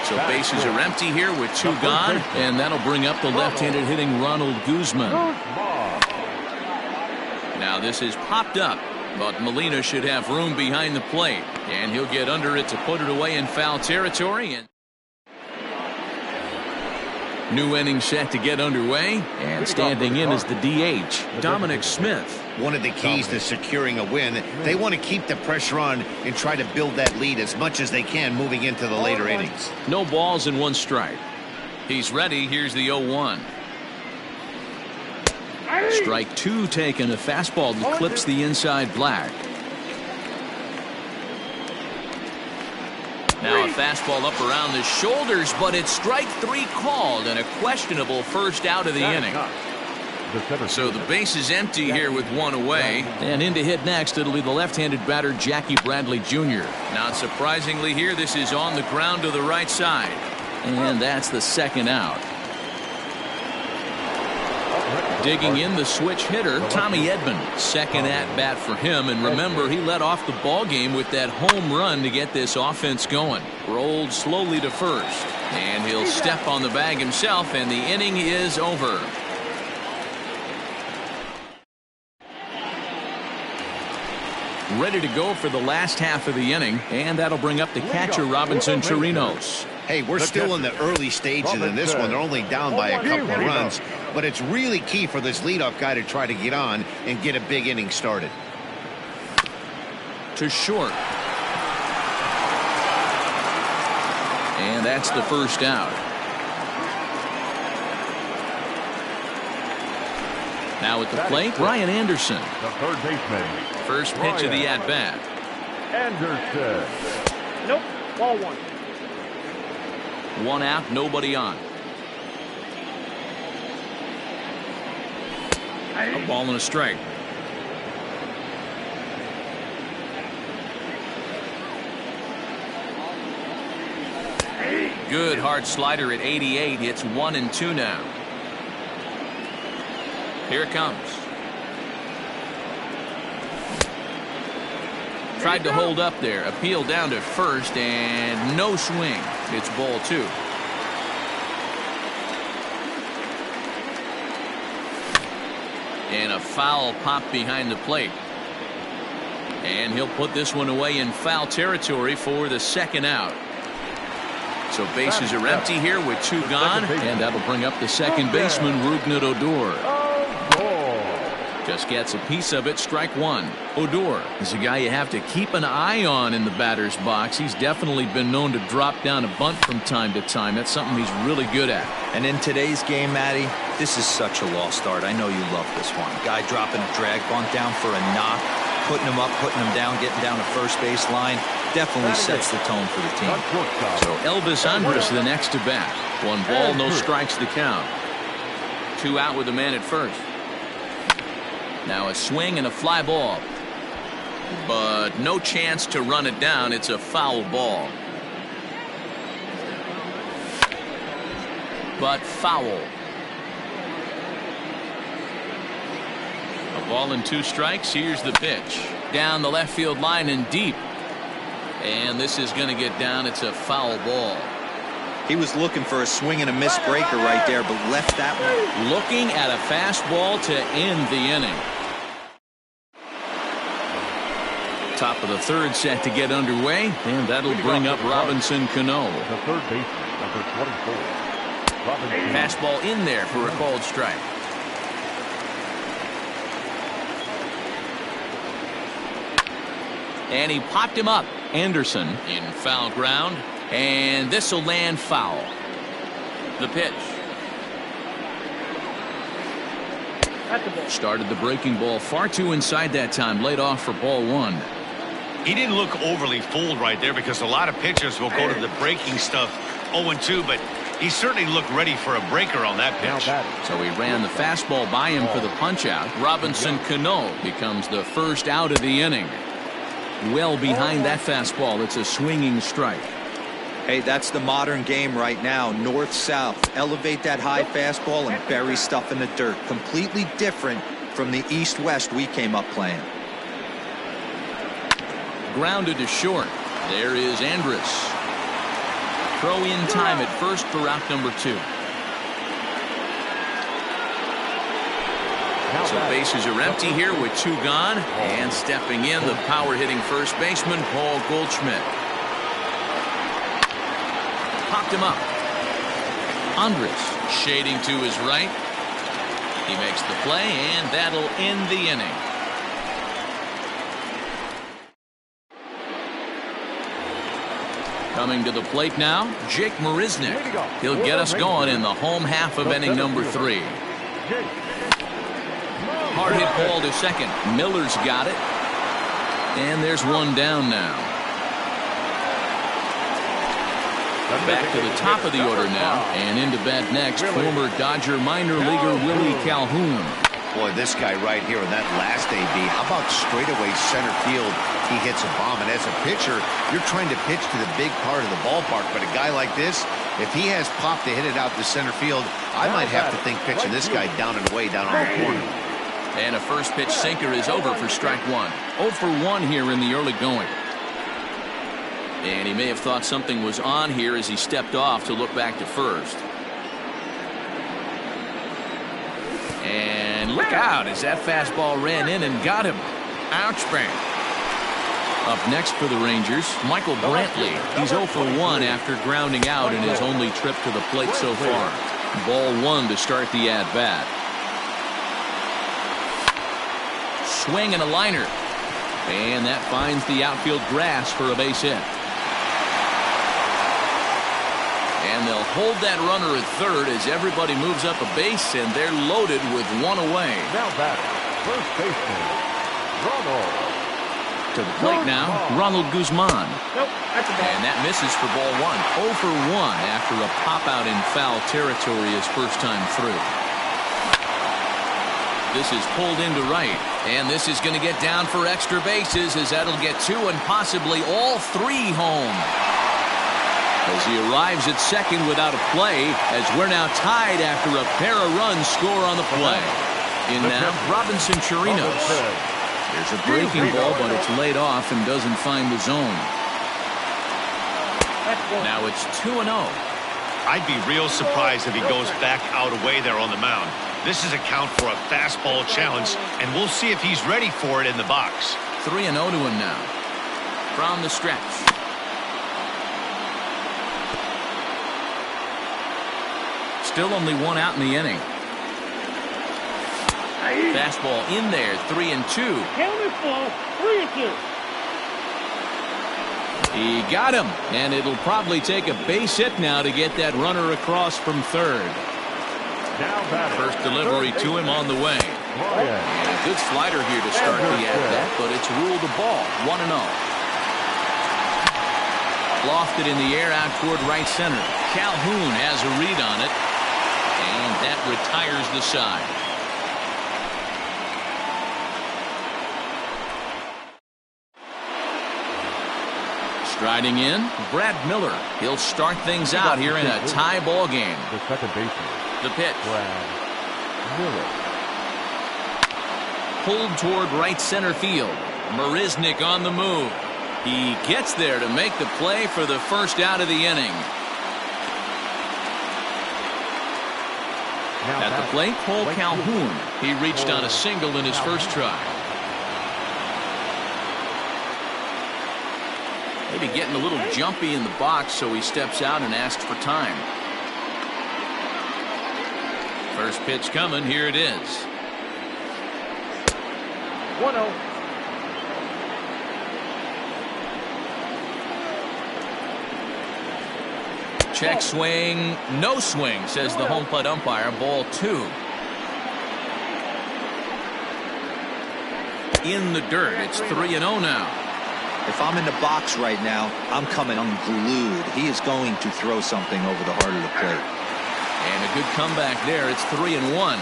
So bases are empty here with 2 gone, and that'll bring up the left-handed hitting Ronald Guzman. Now this is popped up, but Molina should have room behind the plate, and he'll get under it to put it away in foul territory. And new inning set to get underway, and standing in is the DH, Dominic Smith. One of the keys to securing a win, they want to keep the pressure on and try to build that lead as much as they can moving into the later innings. No balls and 1 strike. He's ready. Here's the 0-1. Strike 2 taken. A fastball that clips the inside black. Now a fastball up around the shoulders, but it's strike 3 called, and a questionable first out of the inning. So the base is empty here with 1 away, and in to hit next it'll be the left-handed batter Jackie Bradley Jr. Not surprisingly here, this is on the ground to the right side, and that's the second out. Digging in the switch hitter, Tommy Edman. Second at bat for him, and remember, he led off the ball game with that home run to get this offense going. Rolled slowly to first, and he'll step on the bag himself, and the inning is over. Ready to go for the last half of the inning, and that'll bring up the catcher Robinson Chirinos. Hey, we're still in the early stages in this one. They're only down by a couple of runs, but it's really key for this leadoff guy to try to get on and get a big inning started. To short. And that's the first out. Now at the plate, Brian Anderson. The third baseman. First pitch of the at-bat. Anderson. Nope. Ball 1. 1 out, nobody on. A ball and a strike. Good hard slider at 88. It's 1-2 now. Here it comes. Tried to hold up there. Appeal down to first, and no swing. It's ball 2. And a foul pop behind the plate. And he'll put this one away in foul territory for the second out. So bases are empty here with 2 gone, and that'll bring up the second baseman, Rougned Odor. Just gets a piece of it. Strike 1. Odor is a guy you have to keep an eye on in the batter's box. He's definitely been known to drop down a bunt from time to time. That's something he's really good at. And in today's game, Matty, this is such a lost start. I know you love this one. Guy dropping a drag bunt down for a knock, putting him up, putting him down, getting down the first base line. Definitely sets the tone for the team. So Elvis Andrus the next to bat. 1 ball, no strikes to count. 2 out with a man at first. Now a swing and a fly ball, but no chance to run it down. It's a foul ball, but foul. A ball and 2 strikes. Here's the pitch down the left field line and deep, and this is going to get down. It's a foul ball. He was looking for a swing and a miss breaker right there, but left that one. Looking at a fastball to end the inning. Top of the third set to get underway, and that'll bring up Robinson Cano. The third baseman, number 24. Robinson. Fastball in there for a called strike. And he popped him up. Anderson in foul ground, and this will land foul. The pitch. Started the breaking ball far too inside that time. Laid off for ball 1. He didn't look overly fooled right there because a lot of pitchers will go to the breaking stuff 0-2, but He certainly looked ready for a breaker on that pitch. So he ran the fastball by him for the punch out. Robinson Cano becomes the first out of the inning. Well behind that fastball. It's a swinging strike. Hey, that's the modern game right now. North-south. Elevate that high fastball and bury stuff in the dirt. Completely different from the east-west we came up playing. Grounded to short. There is Andrus. Throw in time at first for out number 2. So bases are empty here with 2 gone. And stepping in, the power-hitting first baseman, Paul Goldschmidt. Popped him up. Andrus shading to his right. He makes the play, and that'll end the inning. Coming to the plate now, Jake Marisnick. He'll get us going in the home half of inning number 3. Hard hit ball to second. Miller's got it. And there's one down now. Back to the top of the order now. And into bat next, former Dodger minor leaguer Willie Calhoun. Boy, this guy right here in that last AB, how about straightaway center field? He hits a bomb, and as a pitcher, you're trying to pitch to the big part of the ballpark, but a guy like this, if he has pop to hit it out to center field, I might have to think pitching this guy down and away down on the corner. And a first pitch sinker is over for strike 1. 0 for 1 here in the early going. And he may have thought something was on here as he stepped off to look back to first. And look out as that fastball ran in and got him. Ouch, bang. Up next for the Rangers, Michael Brantley. He's 0 for 1 after grounding out in his only trip to the plate so far. Ball 1 to start the at-bat. Swing and a liner. And that finds the outfield grass for a base hit. And they'll hold that runner at third as everybody moves up a base, and they're loaded with 1 away. Now back, first baseman, Ronald. To the plate now, Ronald Guzman. Nope, that's a ball. And that misses for ball 1. 0 for 1 after a pop-out in foul territory his first time through. This is pulled into right, and this is going to get down for extra bases as that'll get 2 and possibly all 3 home. As he arrives at second without a play, as we're now tied after a pair of runs score on the play. In now, Robinson Chirinos. There's a breaking ball, but it's laid off and doesn't find the zone. Now it's 2-0. I'd be real surprised if he goes back out away there on the mound. This is a count for a fastball challenge, and we'll see if he's ready for it in the box. 3-0 to him now. From the stretch. Still only 1 out in the inning. Fastball in there, 3-2. Count is full, 3-2. He got him, and it'll probably take a base hit now to get that runner across from third. First delivery to him on the way. And a good slider here to start the at-bat, but it's ruled a ball, 1-0. Lofted in the air out toward right center. Calhoun has a read on it, and that retires the side. Striding in, Brad Miller. He'll start things out here in a tie ball game. The second baseman. The pitch. Brad Miller. Pulled toward right center field. Marisnick on the move. He gets there to make the play for the first out of the inning. At the plate, Paul Calhoun. He reached on a single in his first try. Maybe getting a little jumpy in the box, so he steps out and asks for time. First pitch coming. Here it is. 1-0. Check swing. No swing, says the home plate umpire. Ball 2. In the dirt. It's 3-0 now. If I'm in the box right now, I'm coming unglued. He is going to throw something over the heart of the plate. And a good comeback there. It's 3-1.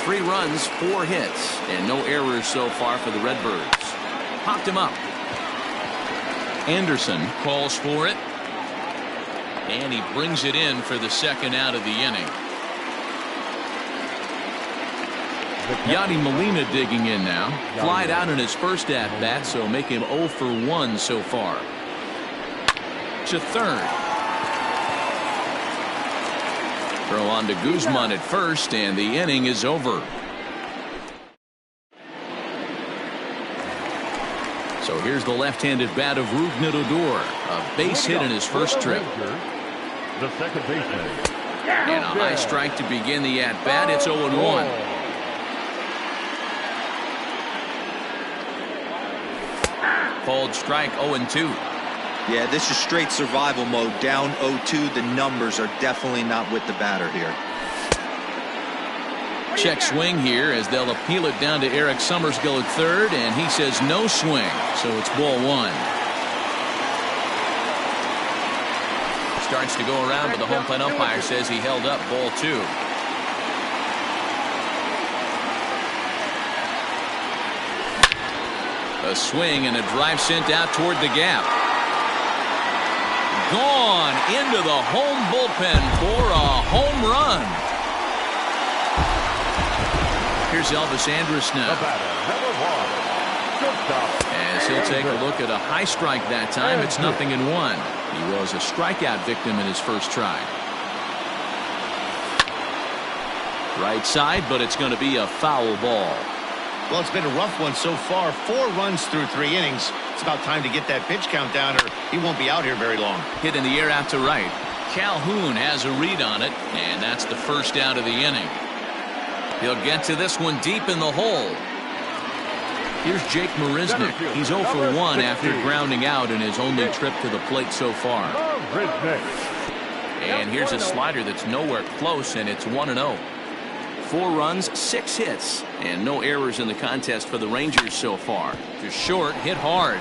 3 runs, 4 hits, and no errors so far for the Redbirds. Popped him up. Anderson calls for it. And he brings it in for the second out of the inning. Yadi Molina digging in now. Flied out in his first at-bat, so make him 0 for 1 so far. To third. Throw on to Guzman at first, and the inning is over. So here's the left-handed bat of Rougned Odor. A base hit in his first trip. The second baseman. And a high strike to begin the at-bat. It's 0-1. Called strike 0-2. Yeah, this is straight survival mode. Down 0-2. The numbers are definitely not with the batter here. Check swing here as they'll appeal it down to Eric Summersgill at third, and he says no swing, so it's ball 1. Starts to go around, but the home plate umpire says he held up ball 2. A swing and a drive sent out toward the gap. Gone into the home bullpen for a home run. Here's Elvis Andrus now. As he'll take a look at a high strike that time. It's 0-1. He was a strikeout victim in his first try. Right side, but it's going to be a foul ball. Well, it's been a rough one so far. 4 runs through 3 innings. It's about time to get that pitch count down, or he won't be out here very long. Hit in the air out to right. Calhoun has a read on it, and that's the first out of the inning. He'll get to this one deep in the hole. Here's Jake Marisnick. He's 0 for 1 after grounding out in his only trip to the plate so far. And here's a slider that's nowhere close, and it's 1-0. 4 runs, 6 hits, and no errors in the contest for the Rangers so far. Just short, hit hard.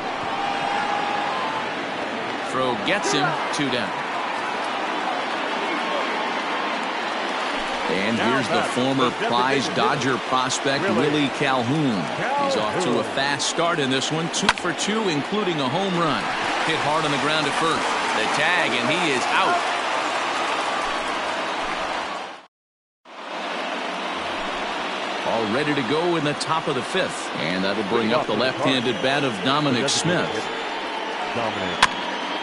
Throw gets him, 2 down. And here's the former prize Dodger prospect, Willie Calhoun. He's off to a fast start in this one, 2 for 2, including a home run. Hit hard on the ground at first. The tag, and he is out. All ready to go in the top of the 5th. And that'll bring up the left-handed bat of Dominic Smith.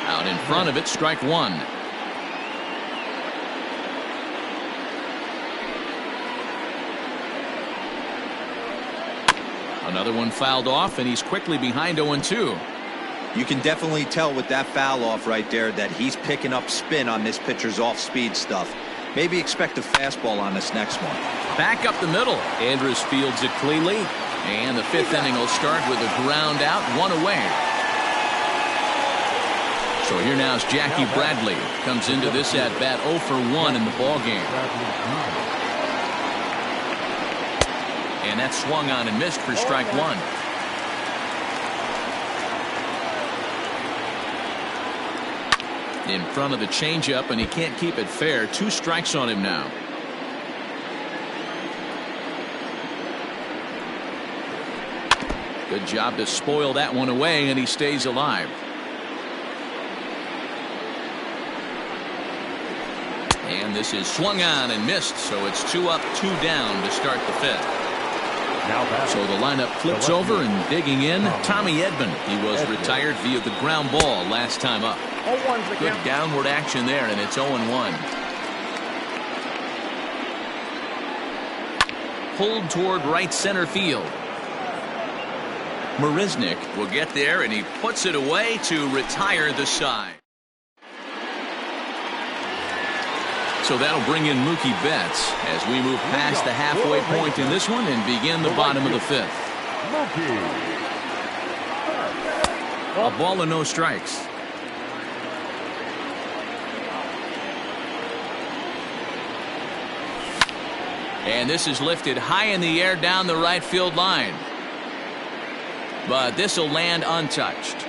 Out in front of it, strike 1. Another one fouled off, and he's quickly behind 0-2. You can definitely tell with that foul off right there that he's picking up spin on this pitcher's off-speed stuff. Maybe expect a fastball on this next one. Back up the middle. Andrus fields it cleanly. And the 5th inning will start with a ground out, 1 away. So here now is Jackie Bradley. Comes into this at-bat 0 for 1 in the ballgame. And that's swung on and missed for strike 1. In front of the changeup, and he can't keep it fair. 2 strikes on him now. Good job to spoil that one away, and he stays alive. And this is swung on and missed, so it's 2 up, 2 down to start the 5th. So the lineup flips over, and digging in, Tommy Edman. He was retired via the ground ball last time up. Good downward action there, and it's 0-1. Pulled toward right center field. Marisnick will get there, and he puts it away to retire the side. So that'll bring in Mookie Betts as we move past the halfway point in this one and begin the bottom of the 5th. A ball and no strikes. And this is lifted high in the air down the right field line. but this will land untouched.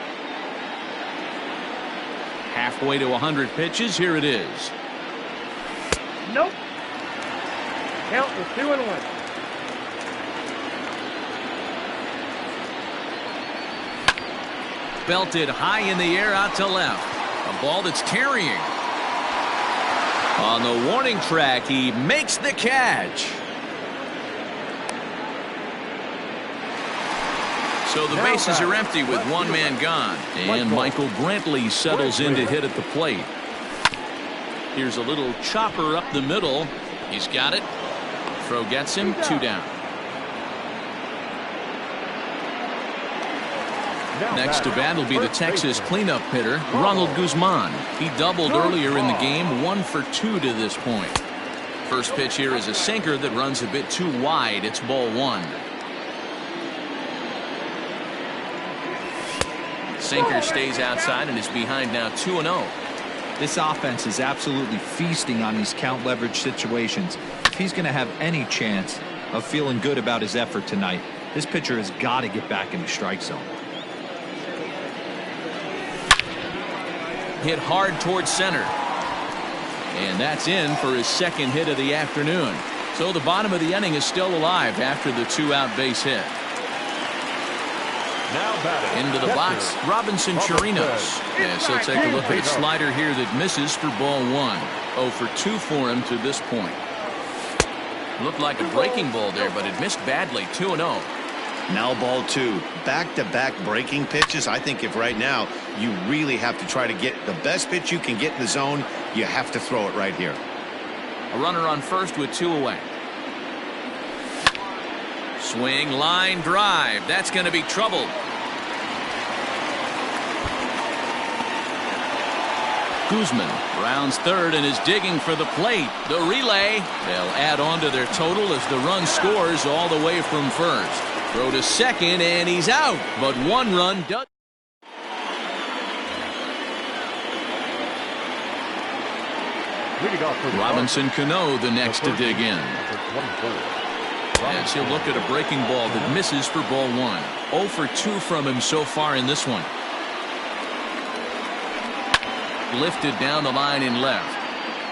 Halfway to 100 pitches. Here it is. Nope. Count is 2-1. Belted high in the air out to left. A ball that's carrying. On the warning track, he makes the catch. So the bases are empty with one man gone. And Michael Brantley settles in to hit at the plate. Here's a little chopper up the middle. He's got it. Throw gets him. 2 down. Next to bat will be the Texas cleanup hitter, Ronald Guzman. He doubled earlier in the game, 1 for 2 to this point. First pitch here is a sinker that runs a bit too wide. It's ball 1. Sinker stays outside and is behind now 2-0. This offense is absolutely feasting on these count leverage situations. If he's going to have any chance of feeling good about his effort tonight, this pitcher has got to get back in the strike zone. Hit hard towards center. And that's in for his second hit of the afternoon. So the bottom of the inning is still alive after the 2-out base hit. Into the box, Robinson Chirinos. Yes, he'll take a look at a slider here that misses for ball 1. 0 for 2 for him to this point. Looked like a breaking ball there, but it missed badly. 2-0. Now ball 2. Back-to-back breaking pitches. I think if right now you really have to try to get the best pitch you can get in the zone, you have to throw it right here. A runner on first with 2 away. Swing, line, drive. That's going to be trouble. Guzman rounds third and is digging for the plate. The relay. They'll add on to their total as the run scores all the way from first. Throw to second and he's out. But 1 run does. Robinson Cano the next to dig in. As he'll look at a breaking ball that misses for ball 1. 0 for 2 from him so far in this one. Lifted down the line in left.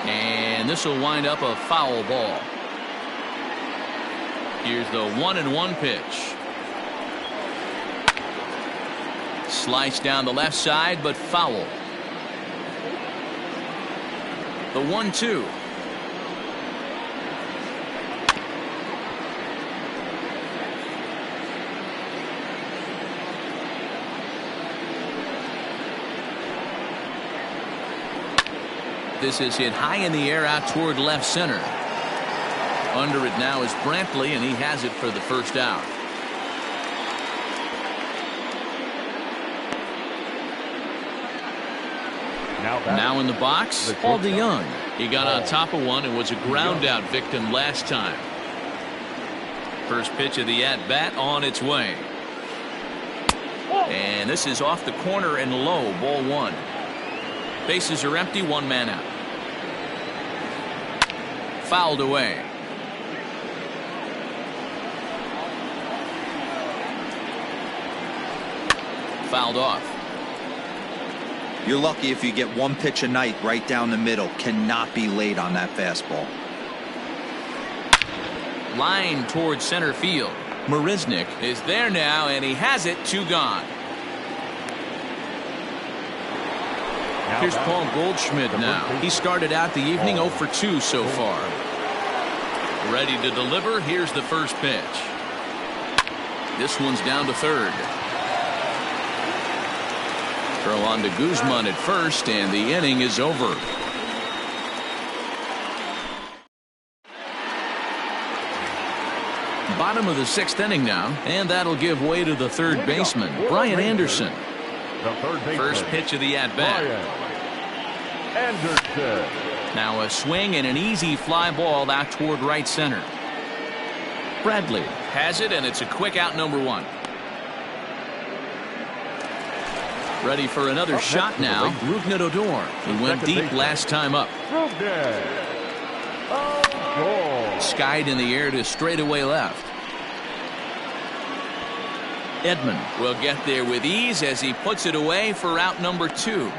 And this will wind up a foul ball. Here's the 1-1 pitch. Slice down the left side, but foul. The 1-2. This is hit high in the air out toward left center. Under it now is Brantley, and he has it for the first out. Now in the box, Paul DeYoung. He got on top of one and was a ground out victim last time. First pitch of the at bat on its way. And this is off the corner and low, ball 1. Bases are empty, 1 man out. Fouled away. Fouled off. You're lucky if you get 1 pitch a night right down the middle. Cannot be late on that fastball. Line towards center field. Marisnick is there now, and he has it. 2 gone. Here's Paul Goldschmidt now. He started out the evening 0 for 2 so far. Ready to deliver. Here's the first pitch. This one's down to third. Throw on to Guzman at first, and the inning is over. Bottom of the 6th inning now, and that'll give way to the third baseman, Brian Anderson. First pitch of the at-bat. Now a swing and an easy fly ball out toward right center. Bradley has it, and it's a quick out, number 1. Ready for another shot now. Rougned Odor. He went deep last time up. Skied in the air to straightaway left. Edman will get there with ease as he puts it away for out number 2.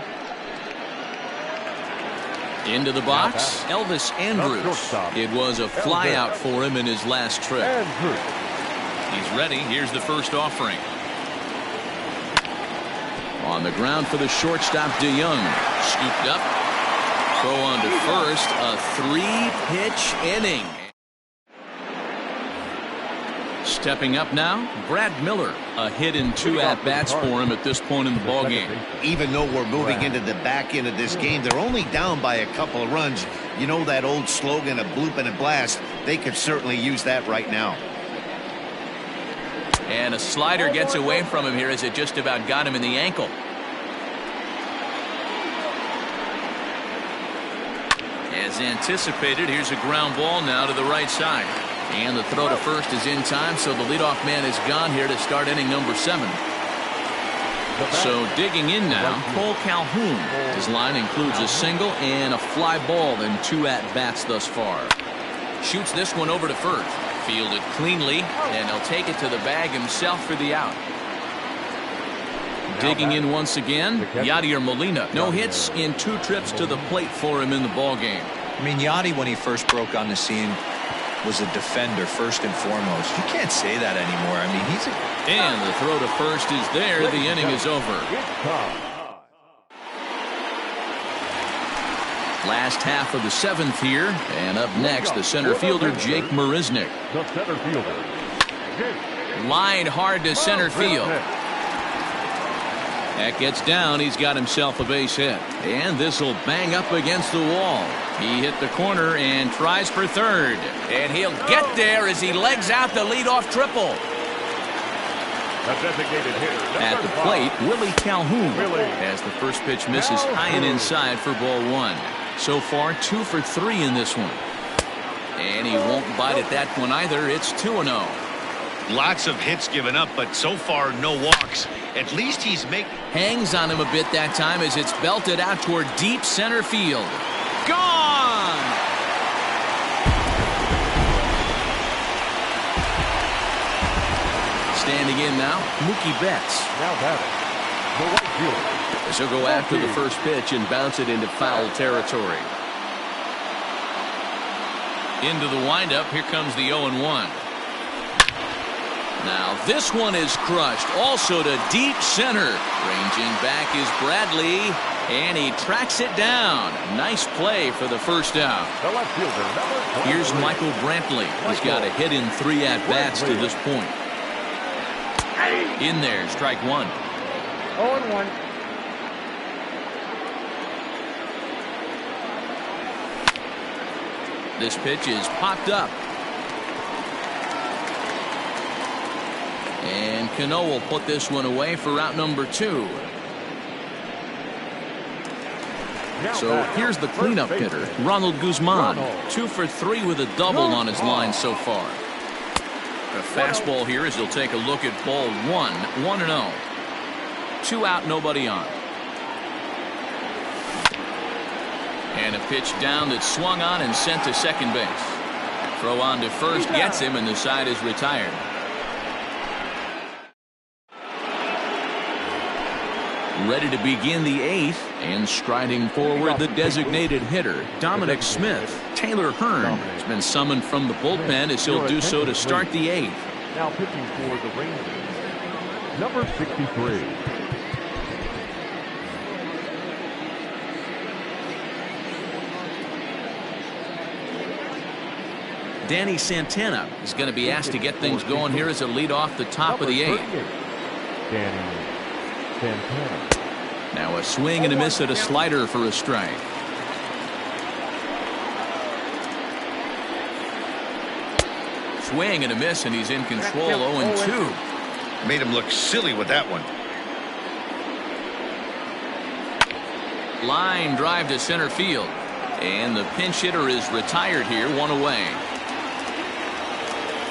Into the box, Elvis Andrus. It was a flyout for him in his last trip. He's ready. Here's the first offering. On the ground for the shortstop, DeYoung. Scooped up. Throw on to first. A 3-pitch inning. Stepping up now, Brad Miller. A hit in 2 at-bats for him at this point in the ballgame. Even though we're moving into the back end of this game, they're only down by a couple of runs. You know that old slogan, a bloop and a blast. They could certainly use that right now. And a slider gets away from him here as it just about got him in the ankle. As anticipated, here's a ground ball now to the right side. And the throw to first is in time, so the leadoff man is gone here to start inning number 7. So digging in now, Cole Calhoun. His line includes a single and a fly ball in 2 at-bats thus far. Shoots this one over to first. Fielded cleanly, and he'll take it to the bag himself for the out. Digging in once again, Yadier Molina. No hits in 2 trips to the plate for him in the ballgame. I mean, Yadi, when he first broke on the scene, was a defender first and foremost. You can't say that anymore. I mean, he's a... And the throw to first is there. The inning is over. Last half of the 7th here, and up next, the center fielder, Jake Marisnick. The center fielder, Lined hard to center field. That gets down. He's got himself a base hit. And this will bang up against the wall. He hit the corner and tries for third. And he'll get there as he legs out the leadoff triple. a designated hitter. At the plate, Willie Calhoun, as the first pitch misses high and inside for ball 1. So far, 2 for 3 in this one. And he won't bite at that one either. It's 2-0. Lots of hits given up, but so far no walks. At least he's hangs on him a bit that time as it's belted out toward deep center field. Gone! Standing in now, Mookie Betts. Now batting, the right fielder. This will go after the first pitch and bounce it into foul territory. Into the windup, here comes the 0-1. Now this one is crushed, also to deep center. Ranging back is Bradley, and he tracks it down. Nice play for the first out. The left fielder, number 23. Here's Michael Brantley. He's got a hit in 3 at-bats to this point. In there, strike 1. 0-1. This pitch is popped up. And Cano will put this one away for out number 2. So here's the cleanup hitter, Ronald Guzman. 2 for 3 with a double on his line so far. A fastball here as he'll take a look at ball 1. 1-0. 2 out, nobody on. And a pitch down that's swung on and sent to second base. Throw on to first gets him, and the side is retired. Ready to begin the 8th, and striding forward the designated hitter, Dominic Smith. Taylor Hearn has been summoned from the bullpen as he'll do so to start the 8th. Now pitching for the Rangers, number 63. Danny Santana is going to be asked to get things going here as a lead off the top of the 8th. Danny Santana. Now a swing and a miss at a slider for a strike. Swing and a miss, and he's in control. 0-2. made him look silly with that one. Line drive to center field. And the pinch hitter is retired here, 1 away.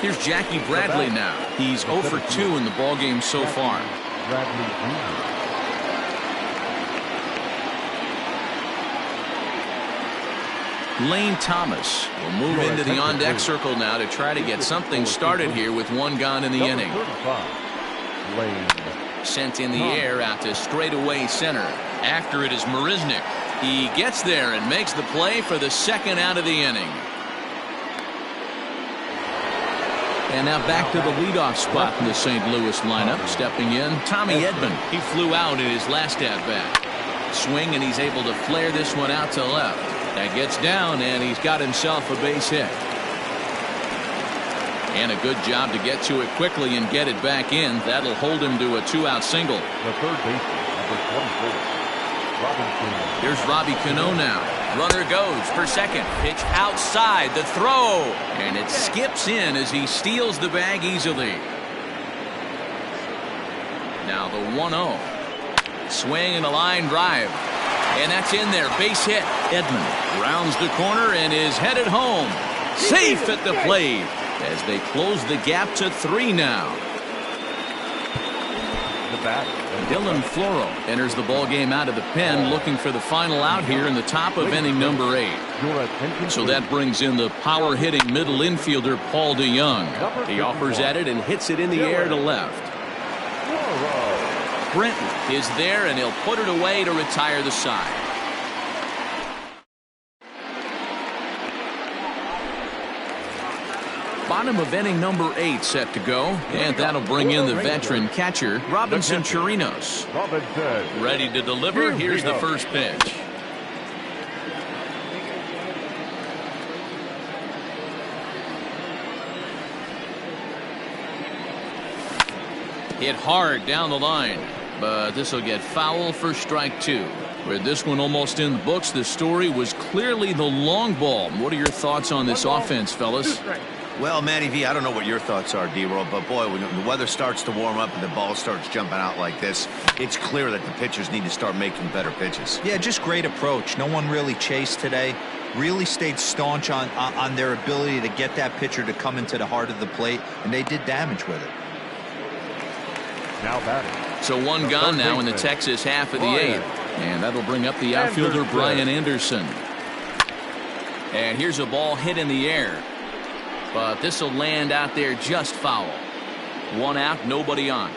Here's Jackie Bradley now. He's 0 for 2 in the ballgame so far. Bradley Jr. Lane Thomas will move into the on-deck circle now to try to get something started here with 1 gone in the inning. Lane. Sent in the air out to straightaway center. After it is Marisnik. He gets there and makes the play for the second out of the inning. And now back to the leadoff spot in the St. Louis lineup. Stepping in, Tommy Edman. He flew out in his last at-bat. Swing, and he's able to flare this one out to left. That gets down, and he's got himself a base hit. And a good job to get to it quickly and get it back in. That'll hold him to a 2-out single. The third baseman, number 24, Robinson. Here's Robbie Cano now. Runner goes for second. Pitch outside. The throw. And it skips in as he steals the bag easily. Now the 1-0. Swing and a line drive. And that's in there. Base hit. Edman rounds the corner and is headed home. Safe at the plate as they close the gap to 3 now. The batter. Dylan Floro enters the ball game out of the pen, looking for the final out here in the top of inning number 8. So that brings in the power hitting middle infielder Paul DeYoung. He offers at it and hits it in the air to left. Brenton is there, and he'll put it away to retire the side. Bottom of inning number 8 set to go, and that'll bring in the veteran catcher Robinson Chirinos. Ready to deliver. Here's the first pitch. Hit hard down the line, but this will get foul for strike 2. With this one almost in the books, the story was clearly the long ball. What are your thoughts on this offense, fellas? Well, Matty V, I don't know what your thoughts are, D-Roll, but boy, when the weather starts to warm up and the ball starts jumping out like this, it's clear that the pitchers need to start making better pitches. Yeah, just great approach. No one really chased today. Really stayed staunch on their ability to get that pitcher to come into the heart of the plate, and they did damage with it. Now batting. So one gone now in the Texas half of the 8th, and that'll bring up the outfielder Brian Anderson. And here's a ball hit in the air. But this will land out there just foul. 1 out, nobody on.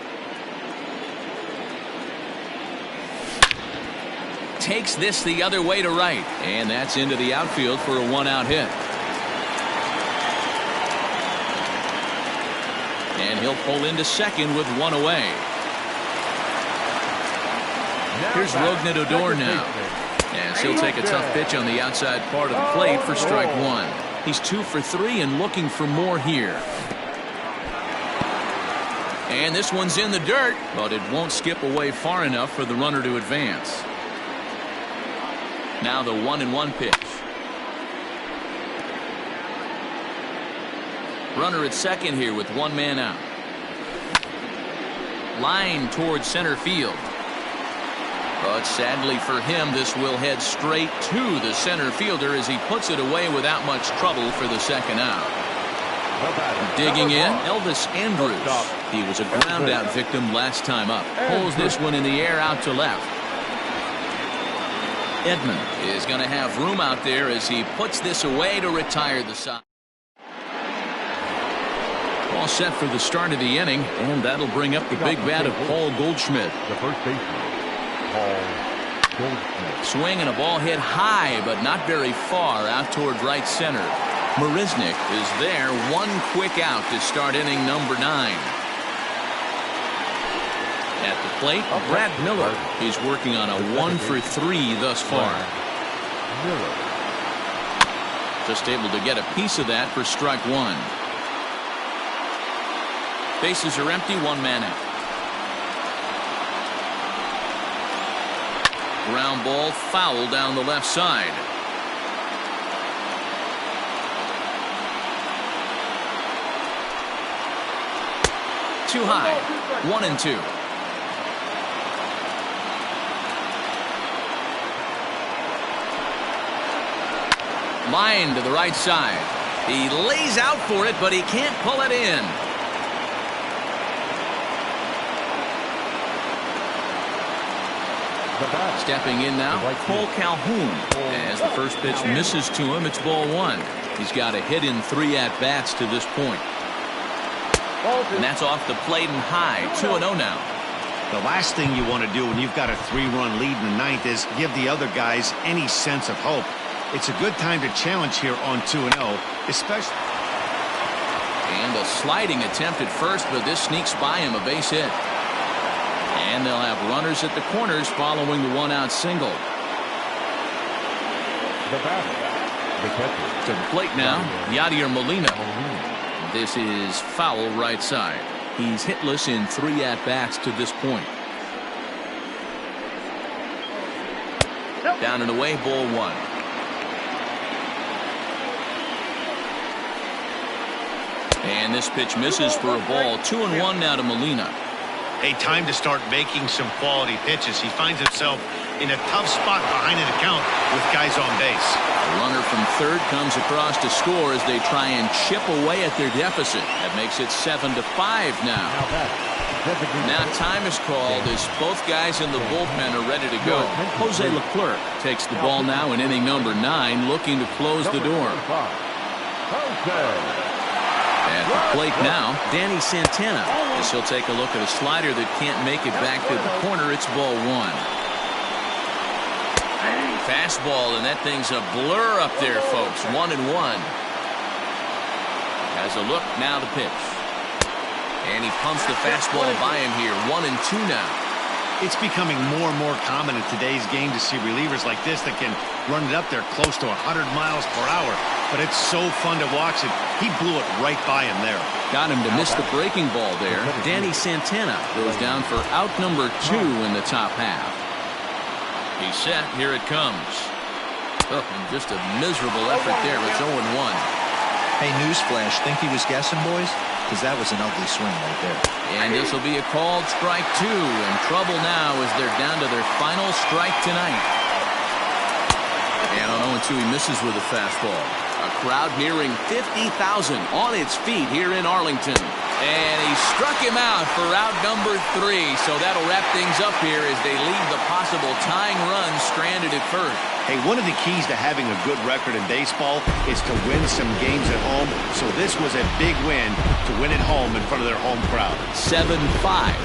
Takes this the other way to right. And that's into the outfield for a 1-out hit. And he'll pull into second with 1 away. Here's Rougned Odor now. And he'll take a tough pitch on the outside part of the plate for strike 1. He's 2 for 3 and looking for more here. And this one's in the dirt, but it won't skip away far enough for the runner to advance. Now the 1-1 pitch. Runner at second here with 1 man out. Line towards center field. But sadly for him, this will head straight to the center fielder as he puts it away without much trouble for the second out. Digging in, Elvis Andrus. He was a ground out victim last time up. Pulls this one in the air out to left. Edman is going to have room out there as he puts this away to retire the side. All set for the start of the inning, and that'll bring up the big bat of Paul Goldschmidt. The first baseman, Paul Goldschmidt. Swing and a ball hit high, but not very far out toward right center. Marisnik is there, 1 quick out to start inning number 9. At the plate, Brad Miller. He's working on a 1 for 3 thus far. Miller. Just able to get a piece of that for strike 1. Bases are empty, 1 man out. Ground ball foul down the left side. Too high. 1-2. Line to the right side. He lays out for it, but he can't pull it in. Stepping in now, Cole Calhoun. As the first pitch misses to him, it's ball 1. He's got a hit in 3 at-bats to this point. And that's off the plate and high. 2-0 now. The last thing you want to do when you've got a 3-run lead in the ninth is give the other guys any sense of hope. It's a good time to challenge here on 2-0, especially. And a sliding attempt at first, but this sneaks by him, a base hit. And they'll have runners at the corners following the one-out single. The batter, the catcher. To the plate now, Yadier Molina. This is foul right side. He's hitless in 3 at-bats to this point. Down and away, ball 1. And this pitch misses for a ball. 2-1 now to Molina. A time to start making some quality pitches. He finds himself in a tough spot behind an account with guys on base. A runner from third comes across to score as they try and chip away at their deficit. That makes it 7-5 now. Now time is called as both guys in the bullpen are ready to go. Jose Leclerc takes the ball now in inning number 9, looking to close the door. At the plate now, Danny Santana. As he'll take a look at a slider that can't make it back to the corner. It's ball 1. Fastball, and that thing's a blur up there, folks. 1-1. Has a look, now the pitch. And he pumps the fastball by him here. 1-2 now. It's becoming more and more common in today's game to see relievers like this that can run it up there close to 100 miles per hour. But it's so fun to watch it. He blew it right by him there. Got him to miss the breaking ball there. Danny Santana goes down for out number 2 in the top half. He's set. Here it comes. Oh, and just a miserable effort there. It's 0-1. Hey, newsflash, think he was guessing, boys? Because that was an ugly swing right there. And this will be a called strike 2. In trouble now as they're down to their final strike tonight. And on 0-2, he misses with a fastball. A crowd nearing 50,000 on its feet here in Arlington. And he struck him out for out number 3. So that'll wrap things up here as they leave the possible tying run stranded at first. Hey, one of the keys to having a good record in baseball is to win some games at home. So this was a big win to win at home in front of their home crowd. 7-5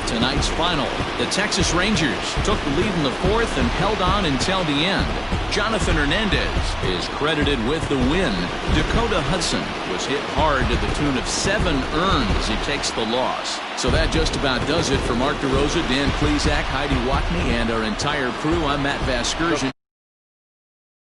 tonight's final. The Texas Rangers took the lead in the 4th and held on until the end. Jonathan Hernandez is credited with the win. Dakota Hudson was hit hard to the tune of 7 earned as he takes the loss. So that just about does it for Mark DeRosa, Dan Plesac, Heidi Watney, and our entire crew. I'm Matt Vasgersian.